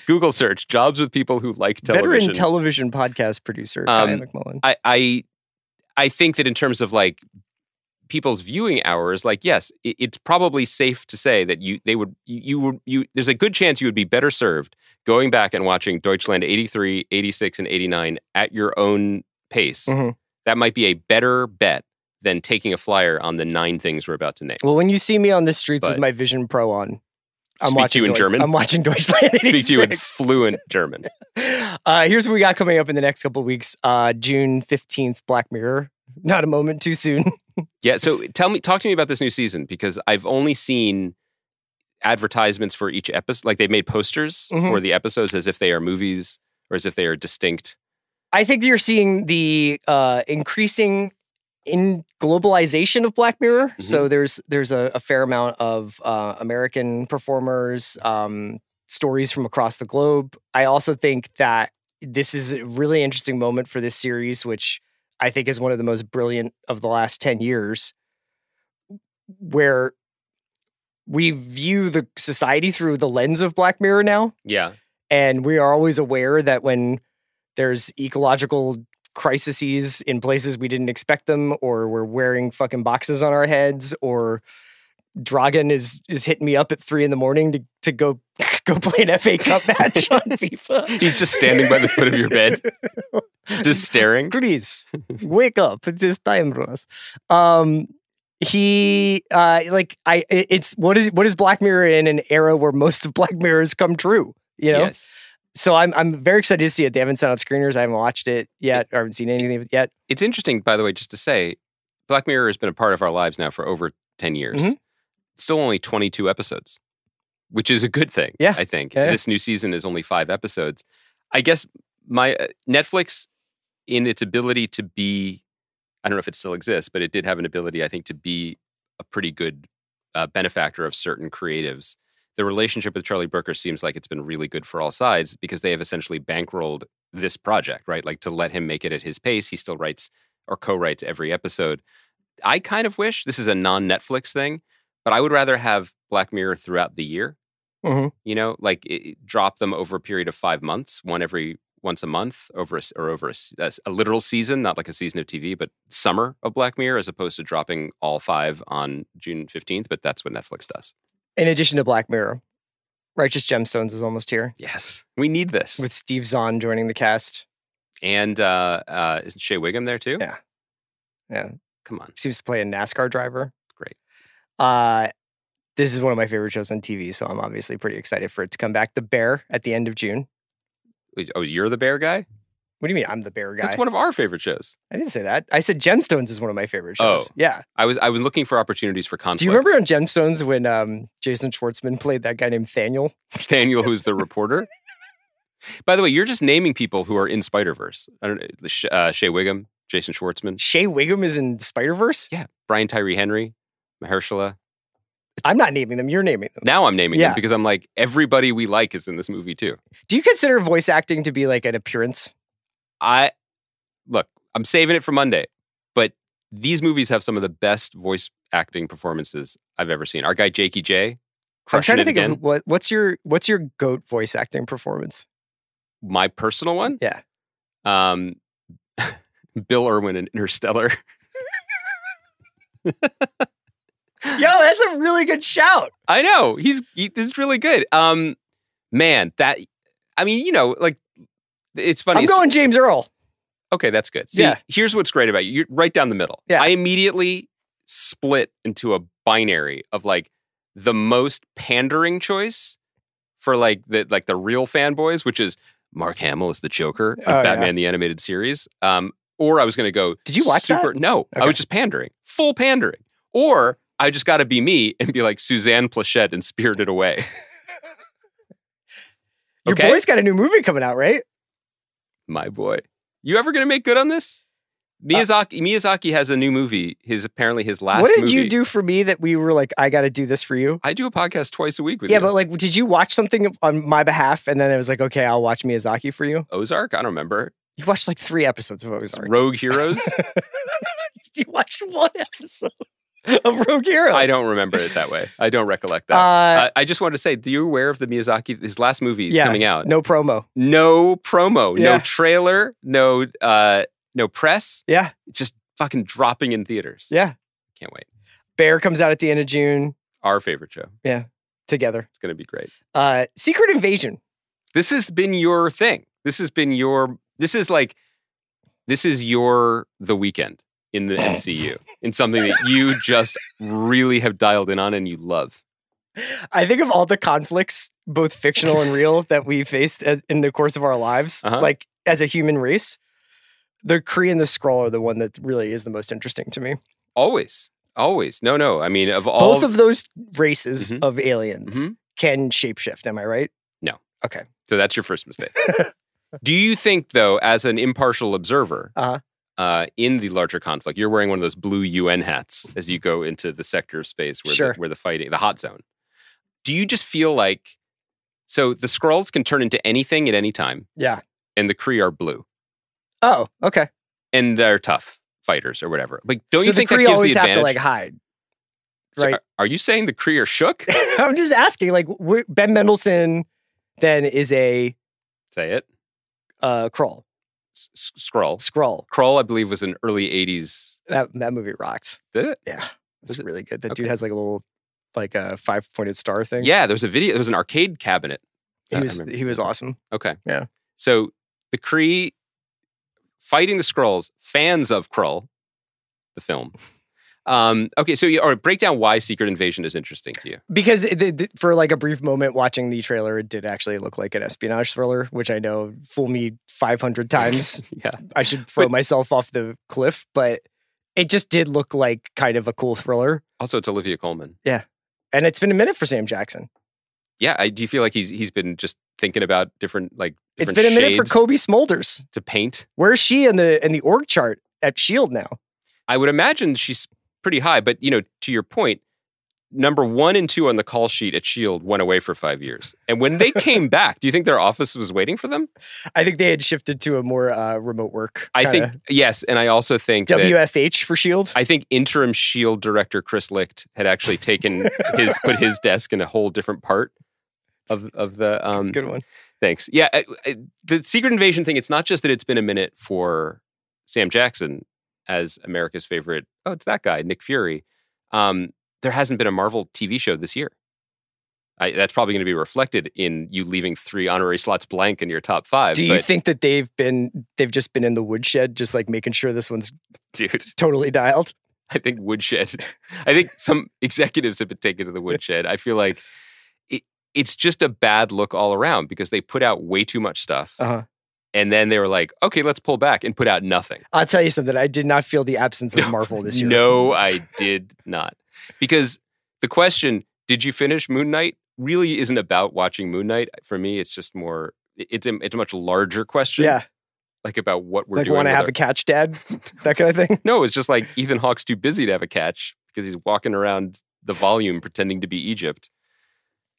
Google search jobs with people who like television. Veteran television podcast producer Kyle McMullen. I think that in terms of like people's viewing hours, like yes, it's probably safe to say that there's a good chance you would be better served going back and watching Deutschland 83, 86, and 89 at your own pace. Mm-hmm. That might be a better bet than taking a flyer on the 9 things we're about to name. Well, when you see me on the streets with my Vision Pro on, I'm speak to you in German. I'm watching Deutschland 86. Speak to you in fluent German. Here's what we got coming up in the next couple of weeks. June 15th, Black Mirror. Not a moment too soon. Yeah, so talk to me about this new season, because I've only seen advertisements for each episode. Like they've made posters for the episodes as if they are movies or as if they are distinct. I think you're seeing the increasing in globalization of Black Mirror. Mm-hmm. So there's a fair amount of American performers, stories from across the globe. I also think that this is a really interesting moment for this series, which I think is one of the most brilliant of the last 10 years, where we view the society through the lens of Black Mirror now. Yeah. And we are always aware that when there's ecological crises in places we didn't expect them, or we're wearing fucking boxes on our heads, or Dragan is hitting me up at 3 a.m. to go play an FA Cup match on FIFA. He's just standing by the foot of your bed, just staring. Please wake up! It is time for us. What is Black Mirror in an era where most of Black Mirrors come true? You know. Yes. So I'm very excited to see it. They haven't sent out screeners. I haven't watched it yet, or haven't seen anything of it yet. It's interesting, by the way, just to say, Black Mirror has been a part of our lives now for over 10 years. Mm-hmm. Still only 22 episodes, which is a good thing, yeah. I think. Yeah. This new season is only 5 episodes. I guess my Netflix, in its ability to be, I don't know if it still exists, but it did have an ability, I think, to be a pretty good benefactor of certain creatives. The relationship with Charlie Brooker seems like it's been really good for all sides, because they have essentially bankrolled this project, right? Like, to let him make it at his pace. He still writes or co-writes every episode. I kind of wish, this is a non-Netflix thing, but I would rather have Black Mirror throughout the year. Mm-hmm. You know, like drop them over a period of 5 months, once a month, over a literal season, not like a season of TV, but summer of Black Mirror, as opposed to dropping all 5 on June 15th. But that's what Netflix does. In addition to Black Mirror, Righteous Gemstones is almost here. Yes, we need this. With Steve Zahn joining the cast. And isn't Shea Wiggum there too? Yeah. Yeah. Come on. He seems to play a NASCAR driver. Great. This is one of my favorite shows on TV, so I'm obviously pretty excited for it to come back. The Bear at the end of June. Oh, you're the Bear guy? What do you mean I'm the Bear guy? That's one of our favorite shows. I didn't say that. I said Gemstones is one of my favorite shows. Oh. Yeah. I was looking for opportunities for conflict. Do you remember on Gemstones when Jason Schwartzman played that guy named Thaniel? Thaniel, who's the reporter? By the way, you're just naming people who are in Spider-Verse. I don't know, Shea Wiggum, Jason Schwartzman. Shea Wiggum is in Spider-Verse? Yeah. Brian Tyree Henry, Mahershala. I'm not naming them. You're naming them. Now I'm naming them because I'm like, everybody we like is in this movie too. Do you consider voice acting to be like an appearance? Look, I'm saving it for Monday, but these movies have some of the best voice acting performances I've ever seen. Our guy Jakey J, I'm trying to think again. of what's your GOAT voice acting performance? My personal one? Yeah. Bill Irwin in Interstellar. Yo, that's a really good shout. I know. He's really good. Man, it's funny. I'm going James Earl. Okay, that's good. See, here's what's great about you. You're right down the middle. Yeah. I immediately split into a binary of like the most pandering choice for like the real fanboys, which is Mark Hamill is the Joker of Batman the Animated Series. Or I was going to go. Did you watch that? No, okay. I was just pandering, full pandering. Or I just got to be me and be like Suzanne Plachette in Spirited Away. Your boy's got a new movie coming out, right? My boy. You ever going to make good on this? Miyazaki has a new movie. Apparently his last movie. What did you do for me that we were like, I got to do this for you? I do a podcast twice a week with you. Yeah, but like, did you watch something on my behalf? And then it was like, okay, I'll watch Miyazaki for you. Ozark? I don't remember. You watched like 3 episodes of Ozark. Rogue Heroes? You watched 1 episode of Rogue Heroes. I don't remember it that way. I don't recollect that. I just wanted to say, are you aware of the Miyazaki, his last movie is coming out? No promo. No promo. Yeah. No trailer. No press. Yeah. It's just fucking dropping in theaters. Yeah. Can't wait. Bear comes out at the end of June. Our favorite show. Yeah. Together. It's going to be great. Secret Invasion. This has been your thing. This is The Weeknd in the MCU, in something that you just really have dialed in on and you love. I think of all the conflicts, both fictional and real, that we faced in the course of our lives, like as a human race, the Kree and the Skrull are the one that really is the most interesting to me. Always. No. I mean, of all... Both of those races of aliens can shapeshift, am I right? No. Okay. So that's your first mistake. Do you think, though, as an impartial observer, in the larger conflict, you're wearing one of those blue UN hats as you go into the sector of space where the fighting, the hot zone. Do you just feel like, so the Skrulls can turn into anything at any time. Yeah. And the Kree are blue. Oh, okay. And they're tough fighters or whatever. Like, don't so you think the that Kree gives always the advantage? have to like hide? Right. So are you saying the Kree are shook? I'm just asking. Like Ben Mendelsohn then is a say it. Skrull. Skrull. Skrull, I believe, was an early 80s. That movie rocked. Did it? Yeah. It's really good. That dude has like a little, like a 5-pointed star thing. Yeah, there was a video. There was an arcade cabinet. He was awesome. Okay. Yeah. So the Kree fighting the Skrulls, fans of Krull, the film. Okay, so break down why Secret Invasion is interesting to you. Because for like a brief moment watching the trailer, it did actually look like an espionage thriller, which I know fool me 500 times. Yeah. I should throw myself off the cliff, but it just did look like kind of a cool thriller. Also, it's Olivia Colman. Yeah. And it's been a minute for Sam Jackson. Yeah, do you feel like he's been just thinking about different it's been a minute for Kobe Smulders to paint? Where's she in the org chart at S.H.I.E.L.D. now? I would imagine she's pretty high, but to your point, number 1 and 2 on the call sheet at S.H.I.E.L.D. went away for 5 years. And when they came back, do you think their office was waiting for them? I think they had shifted to a more remote work. I think, yes. And I also think WFH for S.H.I.E.L.D.? I think interim S.H.I.E.L.D. director Chris Licht had actually put his desk in a whole different part of the... Good one. Thanks. Yeah, the Secret Invasion thing, it's not just that it's been a minute for Sam Jackson as America's favorite, it's that guy, Nick Fury. There hasn't been a Marvel TV show this year. That's probably going to be reflected in you leaving 3 honorary slots blank in your top 5. Do you think that they've just been in the woodshed, just like making sure this one's totally dialed? I think I think some executives have been taken to the woodshed. I feel like it's just a bad look all around because they put out way too much stuff. And then they were like, okay, let's pull back and put out nothing. I'll tell you something. I did not feel the absence of Marvel this year. No, I did not. Because the question, did you finish Moon Knight, really isn't about watching Moon Knight. For me, it's just more, it's a much larger question. Yeah. Like about what we're like doing. Want to have a catch, Dad? That kind of thing? No, it's just like Ethan Hawke's too busy to have a catch because he's walking around the volume pretending to be Egypt.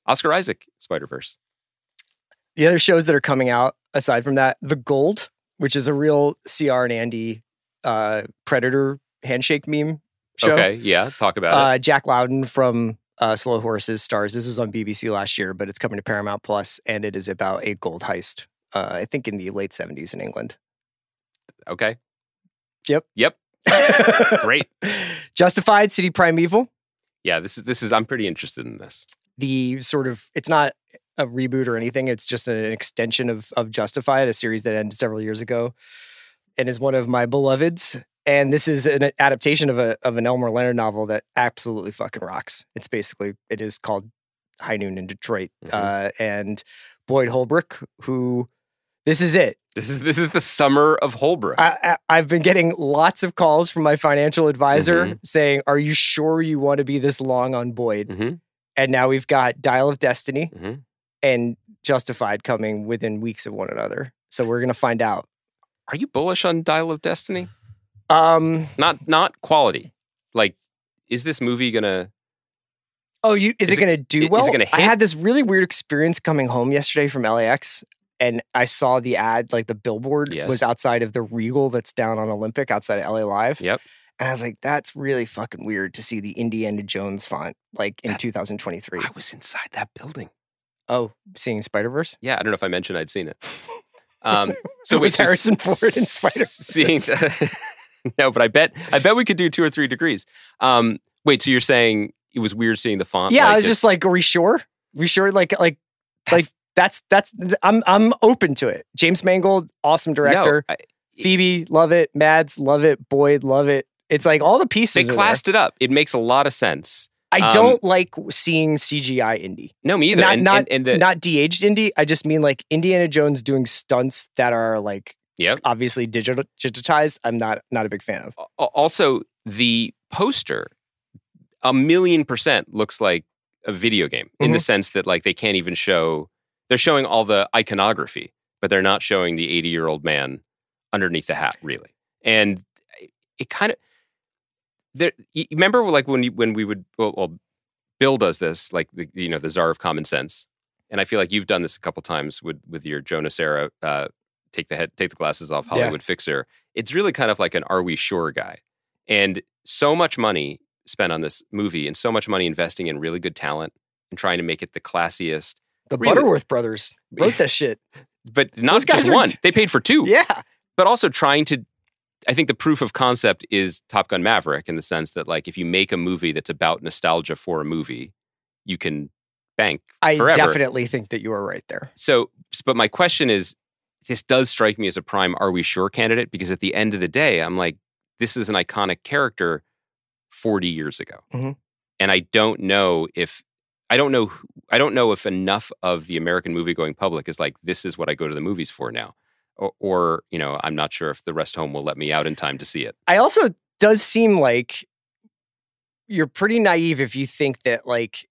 Oscar Isaac, Spider-Verse. The other shows that are coming out, aside from that, The Gold, which is a real CR and Andy Predator handshake meme show. Okay, yeah, talk about it. Jack Loudon from Slow Horses stars. This was on BBC last year, but it's coming to Paramount Plus, and it is about a gold heist, I think in the late 70s in England. Okay. Yep. Great. Justified, City Primeval. Yeah, this is I'm pretty interested in this. The sort of, it's not a reboot or anything. It's just an extension of Justified, a series that ended several years ago and is one of my beloveds. And this is an adaptation of an Elmer Leonard novel that absolutely fucking rocks. It is called High Noon in Detroit. And Boyd Holbrook, who, this is it. This is the summer of Holbrook. I've been getting lots of calls from my financial advisor saying, are you sure you want to be this long on Boyd? And now we've got Dial of Destiny and Justified coming within weeks of one another. So we're going to find out Are you bullish on Dial of Destiny? Not quality. Like, is this movie gonna? Oh, is it gonna do well? Is it gonna hit? I had this really weird experience coming home yesterday from LAX, and I saw the ad, like the billboard was outside of the Regal that's down on Olympic outside of LA Live. Yep. And I was like, that's really fucking weird to see the Indiana Jones font like in 2023. I was inside that building. Oh, seeing Spider-Verse? Yeah, I don't know if I mentioned I'd seen it. So was Harrison Ford in Spider-Verse? No, but I bet we could do 2 or 3 degrees. Wait, so you're saying it was weird seeing the font? Yeah, I was just like, are we sure? We sure? That's I'm open to it. James Mangold, awesome director. No, Phoebe, love it. Mads, love it. Boyd, love it. It's like all the pieces. They classed it up. It makes a lot of sense. I don't like seeing CGI Indy. No, me either. Not de-aged Indy. I just mean like Indiana Jones doing stunts that are like obviously digitized. I'm not a big fan of. Also, the poster 1,000,000% looks like a video game in the sense that like they can't even show. They're showing all the iconography, but they're not showing the 80-year-old man underneath the hat, really. And it kind of. You remember, like when we would, Bill does this, like the czar of common sense, and I feel like you've done this a couple times with your Jonas era, take the glasses off, Hollywood fixer. It's really kind of like an "Are we sure?" guy, and so much money spent on this movie, and so much money investing in really good talent and trying to make it the classiest. The Butterworth brothers wrote that shit, but not just one. They paid for 2. Yeah, but also trying to. I think the proof of concept is Top Gun Maverick in the sense that, like, if you make a movie that's about nostalgia for a movie, you can bank forever. I definitely think that you are right there. So, but my question is, this does strike me as a prime "Are we sure?" candidate, because at the end of the day, I'm like, this is an iconic character 40 years ago. And I don't know if enough of the American movie-going public is like, this is what I go to the movies for now. Or, I'm not sure if the rest home will let me out in time to see it. I also does seem like you're pretty naive if you think that, like,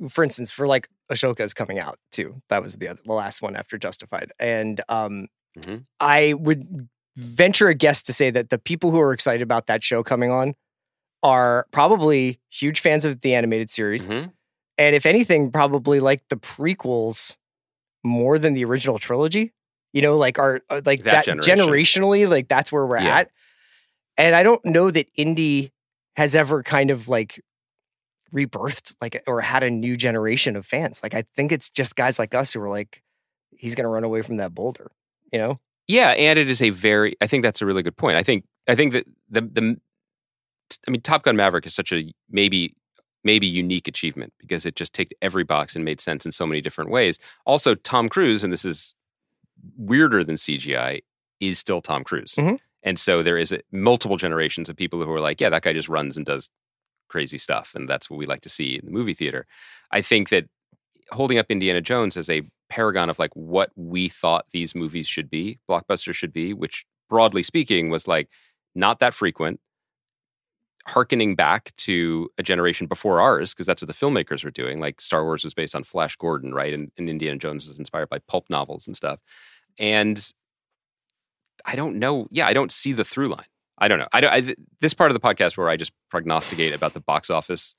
for instance, for like Ashoka is coming out too. That was the last one after Justified. And I would venture a guess to say that the people who are excited about that show coming on are probably huge fans of the animated series. And if anything, probably like the prequels more than the original trilogy. Like are like that generationally, like that's where we're at. And I don't know that Indy has ever kind of like rebirthed, like, or had a new generation of fans. Like, I think it's just guys like us who are like, he's going to run away from that boulder, Yeah, and it is I think that's a really good point. I think that Top Gun Maverick is such a maybe unique achievement because it just ticked every box and made sense in so many different ways. Also, Tom Cruise, and this is weirder than CGI, is still Tom Cruise. And so there is multiple generations of people who are like, yeah, that guy just runs and does crazy stuff. And that's what we like to see in the movie theater. I think that holding up Indiana Jones as a paragon of like what we thought these movies should be, blockbusters should be, which broadly speaking was like not that frequent, hearkening back to a generation before ours, because that's what the filmmakers were doing. Like Star Wars was based on Flash Gordon, right? And Indiana Jones was inspired by pulp novels and stuff. And I don't know. Yeah, I don't see the through line. I don't know. This part of the podcast where I just prognosticate about the box office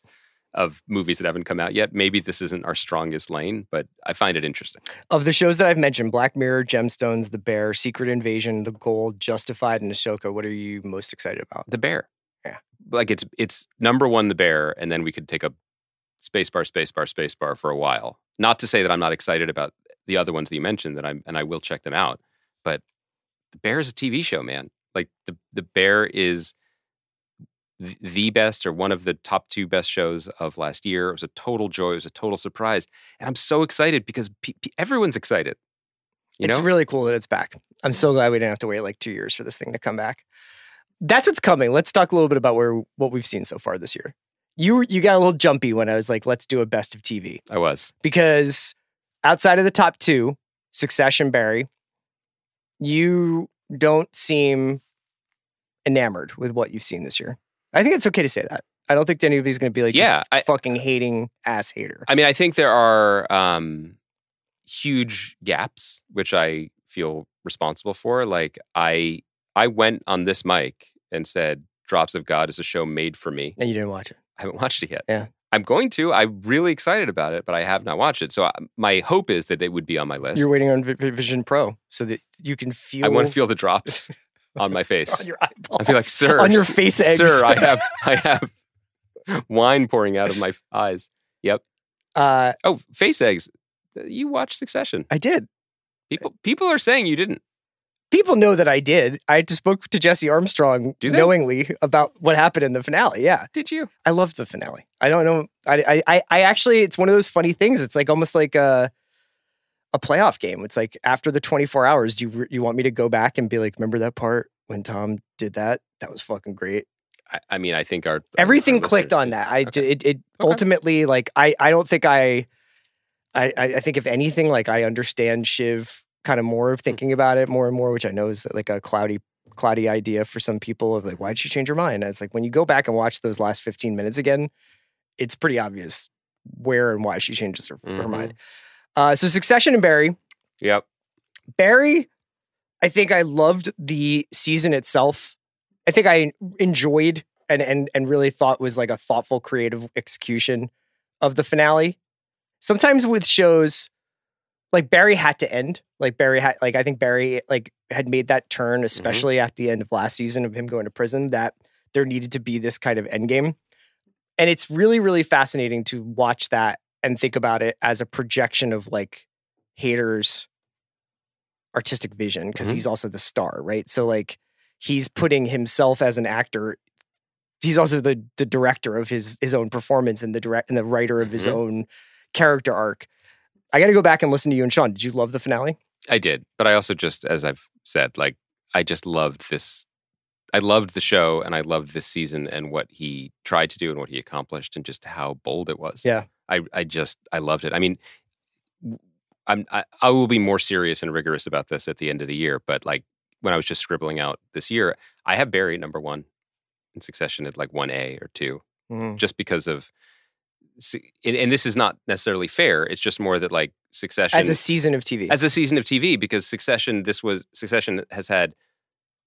of movies that haven't come out yet, maybe this isn't our strongest lane, but I find it interesting. Of the shows that I've mentioned, Black Mirror, Gemstones, The Bear, Secret Invasion, The Gold, Justified, and Ashoka, what are you most excited about? The Bear. Yeah. Like it's number one, The Bear, and then we could take a spacebar for a while. Not to say that I'm not excited about the other ones that you mentioned, and I will check them out, but The Bear is a TV show, man. Like the Bear is the best or one of the top 2 best shows of last year. It was a total joy. It was a total surprise. And I'm so excited because everyone's excited. It's really cool that it's back. I'm so glad we didn't have to wait like 2 years for this thing to come back. That's what's coming. Let's talk a little bit about what we've seen so far this year. You got a little jumpy when I was like, let's do a best of TV. I was. Because outside of the top 2, Succession, Barry, you don't seem enamored with what you've seen this year. I think it's okay to say that. I don't think anybody's going to be like, fucking hating ass hater. I mean, I think there are huge gaps, which I feel responsible for. Like I went on this mic and said, Drops of God is a show made for me. And you didn't watch it. I haven't watched it yet. Yeah. I'm going to. I'm really excited about it, but I have not watched it. So my hope is that it would be on my list. You're waiting on Vision Pro so that you can feel. I want to feel the drops on my face. On your eyeballs. I'd be like, sir. On your face eggs. Sir, I have wine pouring out of my eyes. Yep. Face eggs. You watched Succession. I did. People are saying you didn't. People know that I did. I just spoke to Jesse Armstrong knowingly about what happened in the finale. Yeah. Did you? I loved the finale. I don't know. I actually, it's one of those funny things. It's like almost like a playoff game. It's like after the 24 hours, do you want me to go back and be like, remember that part when Tom did that? That was fucking great. I mean, I think everything clicked on that. It ultimately, like, I don't think I think if anything, like, I understand Shiv kind of more of thinking about it more and more, which I know is like a cloudy idea for some people of like, why'd she change her mind? And it's like, when you go back and watch those last 15 minutes again, it's pretty obvious where and why she changes her mind. So Succession and Barry. Yep. Barry, I think I loved the season itself. I think I enjoyed and really thought was like a thoughtful, creative execution of the finale. Sometimes with shows, like Barry had to end. I think Barry had made that turn, especially at the end of last season of him going to prison, that there needed to be this kind of end game. And it's really, really fascinating to watch that and think about it as a projection of like Hader's artistic vision, because he's also the star, right? So like he's putting himself as an actor. He's also the director of his own performance and the writer of his own character arc. I got to go back and listen to you and Sean. Did you love the finale? I did, but I also just, as I've said, like, I just loved this. I loved the show, and I loved this season and what he tried to do and what he accomplished, and just how bold it was. Yeah, I loved it. I mean, I will be more serious and rigorous about this at the end of the year. But like when I was just scribbling out this year, I have Barry number 1 in Succession at like 1A or 2, just because of. And this is not necessarily fair. It's just more that like Succession as a season of TV, because Succession has had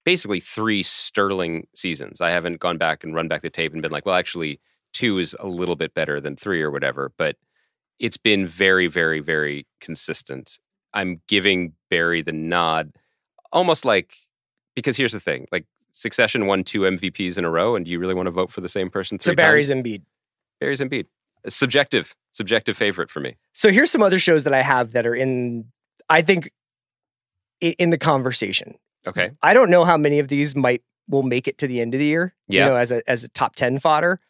basically 3 sterling seasons. I haven't gone back and run back the tape and been like, well, actually 2 is a little bit better than 3 or whatever, but it's been very, very, very consistent. I'm giving Barry the nod almost like, because here's the thing, like Succession won 2 MVPs in a row, and do you really want to vote for the same person 3 times? So Barry's Embiid. Barry's Embiid. Subjective favorite for me. So here's some other shows that I have that are in the conversation. Okay. I don't know how many of these will make it to the end of the year, yeah. As a top 10 fodder,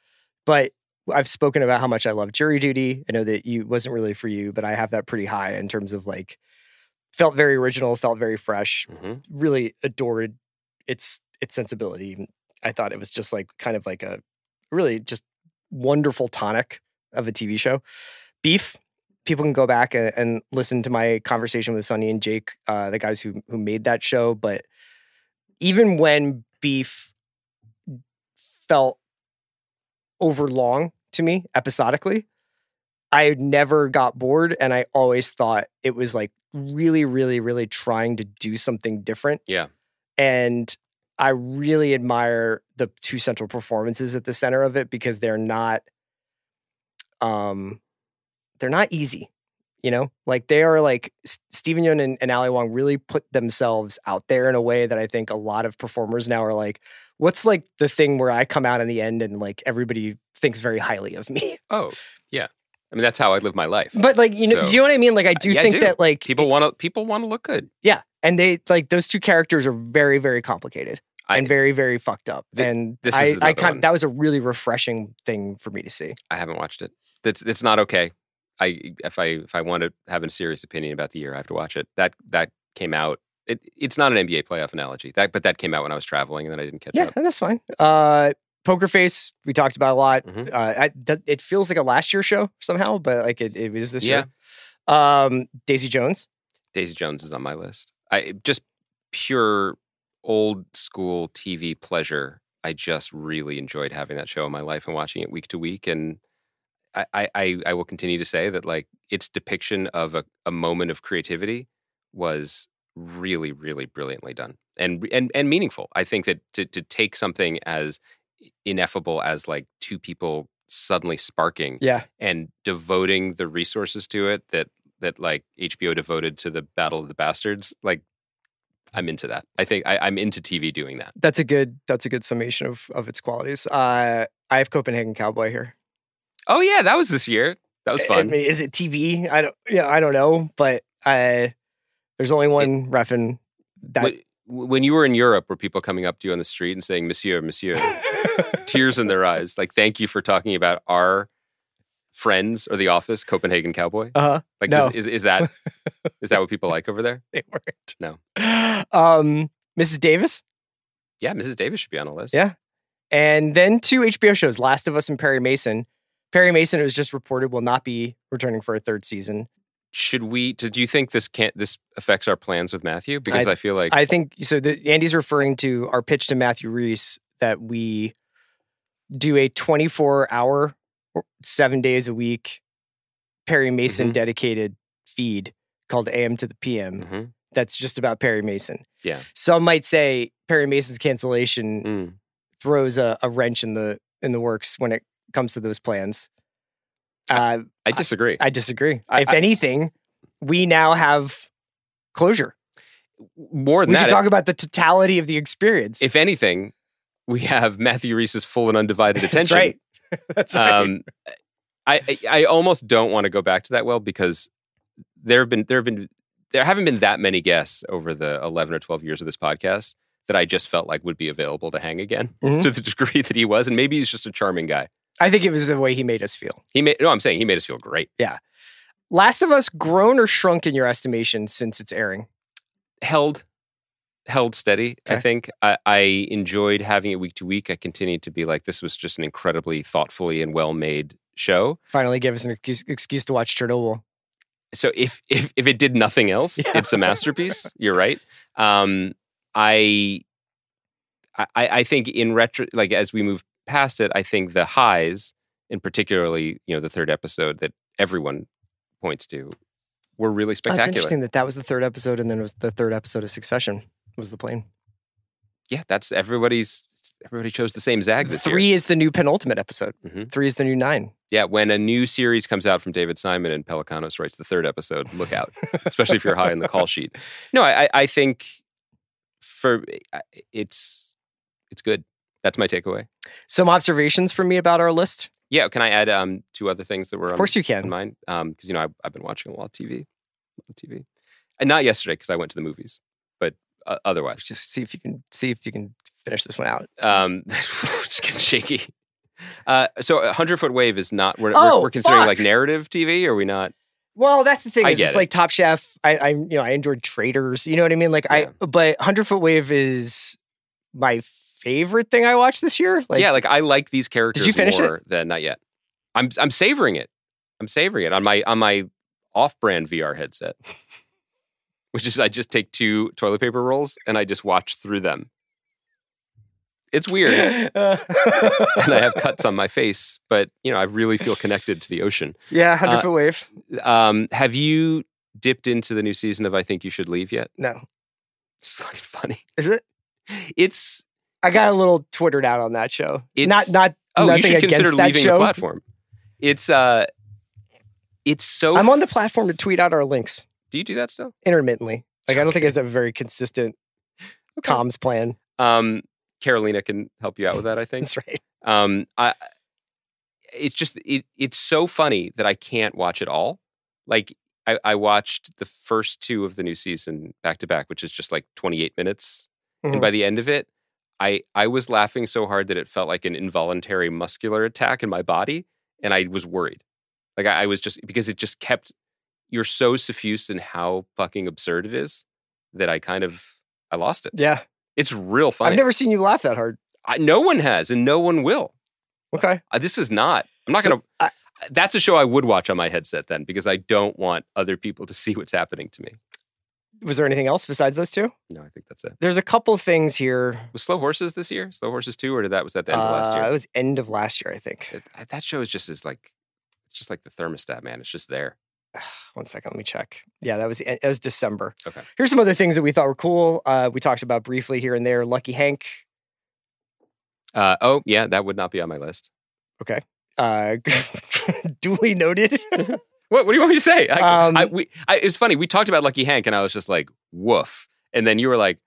but I've spoken about how much I love Jury Duty. I know that it wasn't really for you, but I have that pretty high in terms of like, felt very original, felt very fresh, really adored its sensibility. I thought it was just like kind of like a really just wonderful tonic of a TV show. Beef, people can go back and listen to my conversation with Sonny and Jake, the guys who made that show. But even when Beef felt overlong to me episodically, I never got bored, and I always thought it was like really, really, really trying to do something different. Yeah. And I really admire the 2 central performances at the center of it, because they're not easy, like they are like Steven Yeun and Ali Wong really put themselves out there in a way that I think a lot of performers now are like, what's like the thing where I come out in the end and like everybody thinks very highly of me? Oh, yeah. I mean, that's how I live my life. But like, do you know what I mean? Like, I do think that like people want to look good. Yeah. And they like those 2 characters are very, very complicated and very, very fucked up. And that was a really refreshing thing for me to see. I haven't watched it. It's not okay. If I want to have a serious opinion about the year, I have to watch it. That came out. It's not an NBA playoff analogy. But that came out when I was traveling, and then I didn't catch up. Yeah, that's fine. Poker Face, we talked about a lot. It feels like a last year show somehow, but like it was this year. Daisy Jones. Daisy Jones is on my list. I just pure old school TV pleasure. I just really enjoyed having that show in my life and watching it week to week. And I will continue to say that like its depiction of a moment of creativity was really, really brilliantly done and meaningful. I think that to take something as ineffable as like two people suddenly sparking and devoting the resources to it that like HBO devoted to the Battle of the Bastards, like I'm into that. I think I'm into TV doing that. That's a good summation of its qualities. I have Copenhagen Cowboy here. Oh yeah, that was this year. That was fun. I mean, is it TV? I don't know, but there's only one reffing that. When you were in Europe, were people coming up to you on the street and saying, Monsieur, Monsieur, tears in their eyes, like, thank you for talking about our Friends or The Office, Copenhagen Cowboy? Uh-huh. Like, no. is that what people like over there? They weren't. No. Mrs. Davis? Yeah, Mrs. Davis should be on the list. Yeah. And then 2 HBO shows, Last of Us and Perry Mason. Perry Mason, it was just reported, will not be returning for a 3rd season. Do you think this affects our plans with Matthew? Because I feel like... I think, so Andy's referring to our pitch to Matthew Reese that we do a 24-hour, 7 days a week, Perry Mason dedicated feed called AM to the PM. That's just about Perry Mason. Yeah. Some might say Perry Mason's cancellation throws a wrench in the works when it comes to those plans. I disagree. I disagree. If anything, we now have closure. More than we that, can talk about the totality of the experience. If anything, we have Matthew Reese's full and undivided attention. That's right. I almost don't want to go back to that well because there haven't been that many guests over the 11 or 12 years of this podcast that I just felt like would be available to hang again to the degree that he was, and maybe he's just a charming guy. I think it was the way he made us feel. I'm saying he made us feel great. Yeah. Last of Us grown or shrunk in your estimation since its airing? Held steady, okay. I think. I enjoyed having it week to week. I continued to be like, this was just an incredibly thoughtfully and well-made show. Finally gave us an excuse to watch Chernobyl. So if it did nothing else, it's a masterpiece. You're right. I think in retro, like as we move past it, I think the highs, and particularly, the 3rd episode that everyone points to, were really spectacular. It's interesting that was the 3rd episode, and then it was the 3rd episode of Succession was the plane. Yeah, that's everybody chose the same Zag this year. 3 is the new penultimate episode. 3 is the new 9. Yeah, when a new series comes out from David Simon and Pelicanos writes the 3rd episode, look out, especially if you're high in the call sheet. No, I think it's good. That's my takeaway. Some observations for me about our list. Yeah, can I add 2 other things that were of course you can. in mind? Because I've been watching a lot of TV, and not yesterday because I went to the movies, but otherwise, just see if you can finish this one out. Just getting shaky. So 100-Foot Wave is not. We're considering like narrative TV, or are we not? Well, that's the thing. It's like Top Chef. I enjoyed Traders. You know what I mean? Like but 100-Foot Wave is my favorite thing I watched this year. Like I like these characters. Did you finish more it? Than not yet. I'm savoring it. I'm savoring it on my off-brand VR headset, which is I just take 2 toilet paper rolls and I just watch through them. It's weird, and I have cuts on my face, but I really feel connected to the ocean. Yeah, 100-Foot Wave. Have you dipped into the new season of I Think You Should Leave yet? No. It's fucking funny. Is it? I got a little twittered out on that show. You Nothing should consider leaving show. the platform. It's so. I'm on the platform to tweet out our links. Do you do that still? Intermittently. I don't think it's a very consistent comms plan. Carolina can help you out with that, I think. That's right. It's just it's so funny that I can't watch it all. Like I watched the first 2 of the new season back to back, which is just like 28 minutes. And by the end of it, I was laughing so hard that it felt like an involuntary muscular attack in my body. And I was worried. Like I was just, because it just kept, you're so suffused in how fucking absurd it is that I lost it. Yeah. It's real funny. I've never seen you laugh that hard. No one has, and no one will. Okay. This is not. I'm not going to. That's a show I would watch on my headset then, because I don't want other people to see what's happening to me. Was there anything else besides those 2? No, I think that's it. There's a couple things here. Was Slow Horses this year? Slow Horses 2, or was that the end of last year? It was end of last year, I think. That show is just it's just like the thermostat, man. It's just there. 1 second, let me check. Yeah, it was December. Okay. Here's some other things that we thought were cool. We talked about briefly here and there. Lucky Hank. Oh, yeah, that would not be on my list. Okay. Duly noted. What do you want me to say? It's funny. We talked about Lucky Hank, and I was just like, woof. And then you were like,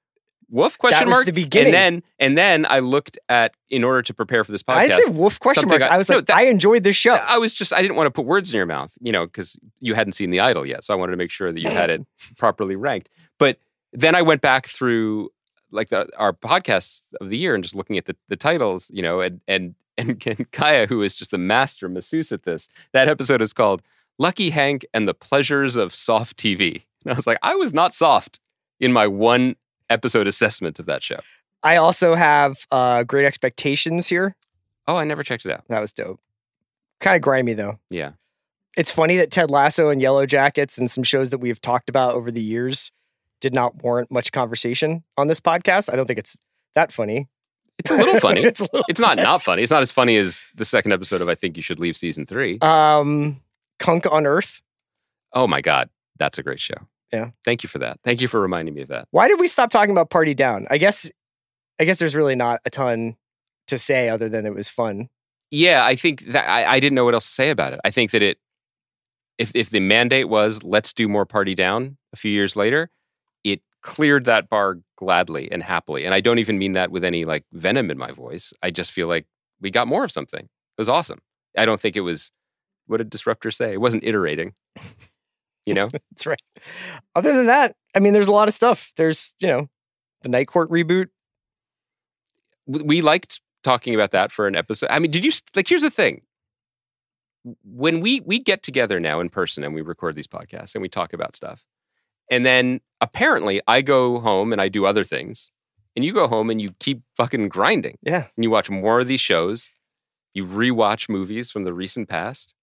woof, question mark? That was the beginning. And then I looked at, in order to prepare for this podcast. I didn't say woof, question mark. I was like, I enjoyed this show. I didn't want to put words in your mouth, because you hadn't seen The Idol yet. So I wanted to make sure that you had it properly ranked. But then I went back through like our podcasts of the year and just looking at the titles, and Kaya, who is just a master masseuse at this, that episode is called Lucky Hank and the Pleasures of Soft TV. And I was like, I was not soft in my one episode assessment of that show. I also have Great Expectations here. Oh, I never checked it out. That was dope. Kind of grimy, though. Yeah. It's funny that Ted Lasso and Yellow Jackets and some shows that we've talked about over the years did not warrant much conversation on this podcast. I don't think it's that funny. It's a little funny. It's not funny. It's not as funny as the second episode of I Think You Should Leave Season 3. Kunk on Earth. Oh my God. That's a great show. Yeah. Thank you for that. Thank you for reminding me of that. Why did we stop talking about Party Down? I guess there's really not a ton to say other than it was fun. Yeah, I think that I didn't know what else to say about it. I think that if the mandate was let's do more Party Down a few years later, it cleared that bar gladly and happily. And I don't even mean that with any like venom in my voice. I just feel like we got more of something. It was awesome. I don't think it was, what did Disruptor say? It wasn't iterating. That's right. Other than that, I mean, there's a lot of stuff. There's, the Night Court reboot. We liked talking about that for an episode. I mean, here's the thing. When we get together now in person and we record these podcasts and we talk about stuff, and then apparently I go home and I do other things, and you go home and you keep fucking grinding. Yeah. And you watch more of these shows. You rewatch movies from the recent past.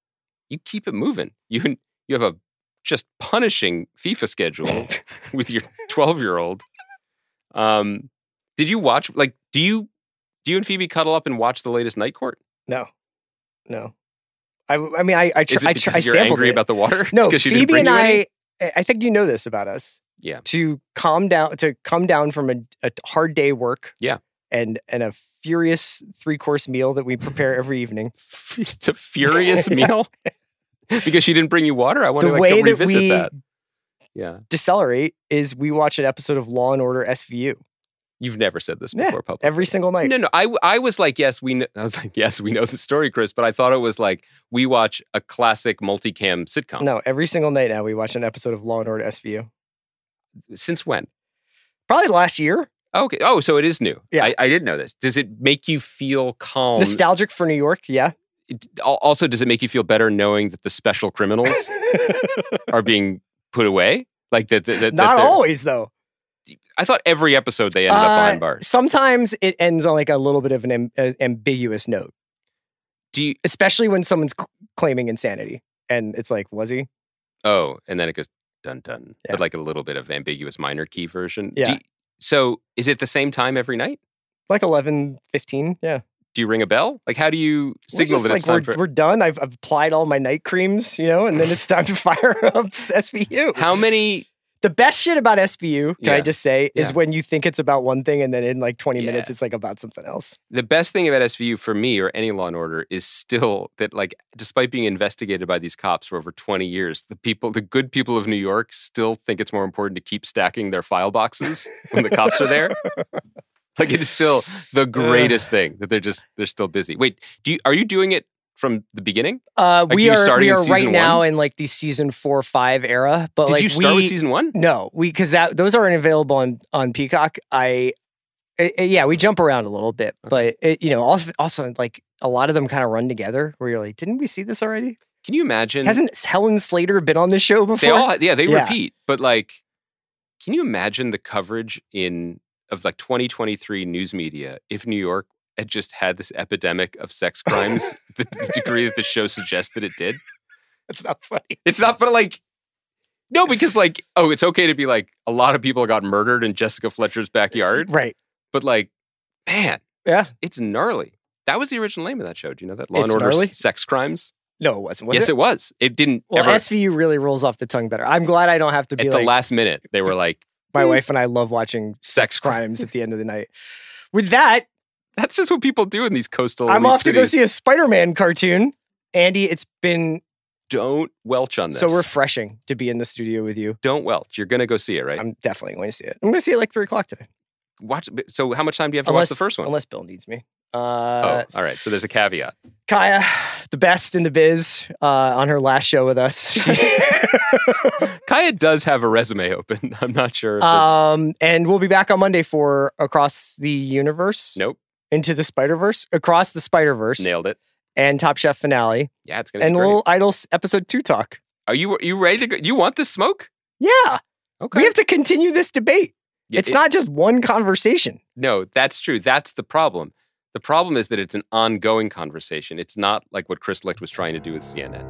You keep it moving. You have a just punishing FIFA schedule with your 12-year-old. Did you watch, do you and Phoebe cuddle up and watch the latest Night Court? No. I mean, I Is it because you're sampled angry it. about the water? No, Because she Phoebe didn't bring and you any? I think you know this about us. Yeah. To come down from a hard day work. Yeah. And a furious 3-course meal that we prepare every evening. It's a furious meal? Because she didn't bring you water? I want The to way go revisit that. Yeah. Decelerate is we watch an episode of Law and Order SVU. You've never said this before publicly. Every single night. No. I was like, yes, we know. I was like, yes, we know the story, Chris. But I thought it was like we watch a classic multicam sitcom. No, every single night now we watch an episode of Law and Order SVU. Since when? Probably last year. Okay. Oh, so it is new. Yeah. I didn't know this. Does it make you feel calm? Nostalgic for New York, yeah. Also, does it make you feel better knowing that the special criminals are being put away? Like that? Not always, though. I thought every episode they ended up behind bars. Sometimes it ends on like a little bit of an ambiguous note. Especially when someone's claiming insanity, and it's like, was he? Oh, and then it goes dun dun, Yeah. but like a little bit of ambiguous minor key version. Yeah. So is it the same time every night? Like 11:15, yeah. Do you ring a bell? Like, how do you signal that it's time for... We're done. I've applied all my night creams, and then it's time to fire up SVU. How many... The best shit about SVU, can I Yeah. just say, is Yeah. when you think it's about one thing and then in like 20 Yeah. minutes, it's like about something else. The best thing about SVU for me or any Law and Order is still that, like, despite being investigated by these cops for over 20 years, the good people of New York still think it's more important to keep stacking their file boxes when the cops are there. Like, it is still the greatest thing that they're still busy. Wait, are you doing it from the beginning? We are in right season now 1? in like the season 4-5 era. But Did like you start with season 1? No, because those aren't available on Peacock. We jump around a little bit, but also like a lot of them kind of run together. Where you're like, didn't we see this already? Can you imagine? Hasn't Helen Slater been on this show before? They repeat. But like, can you imagine the coverage of like 2023 news media if New York had just had this epidemic of sex crimes, the degree that the show suggests that it did? It's not funny. It's not, but like, no, because like, oh, it's okay to be like, a lot of people got murdered in Jessica Fletcher's backyard. Right. But like, man, yeah, it's gnarly. That was the original name of that show. Do you know that? Law and It's Order gnarly? Sex Crimes. No, it wasn't. Yes, it was. It didn't Well, ever. SVU really rolls off the tongue better. I'm glad I don't have to be At like the last minute, they were like, my wife and I love watching sex crimes at the end of the night. With that, that's just what people do in these coastal I'm off to go cities. see a Spider-Man cartoon. Andy, it's been Don't welch on this. so refreshing to be in the studio with you. Don't welch. You're going to go see it, right? I'm definitely going to see it. I'm going to see it like 3 o'clock today. Watch. So how much time do you have to watch the first one? Unless Bill needs me. All right. So there's a caveat. Kaya, the best in the biz, on her last show with us. Kaya does have a resume open. I'm not sure if it's... And we'll be back on Monday for Across the Universe. Nope. Into the Spider-Verse. Across the Spider-Verse. Nailed it. And Top Chef finale. Yeah, it's going to be and great. Little Idols episode 2 talk. Are you ready to go? You want this smoke? Yeah. Okay. We have to continue this debate. It's not just one conversation. No, that's true. That's the problem. The problem is that it's an ongoing conversation. It's not like what Chris Licht was trying to do with CNN.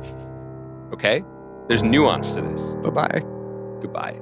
Okay? There's nuance to this. Bye-bye. Goodbye.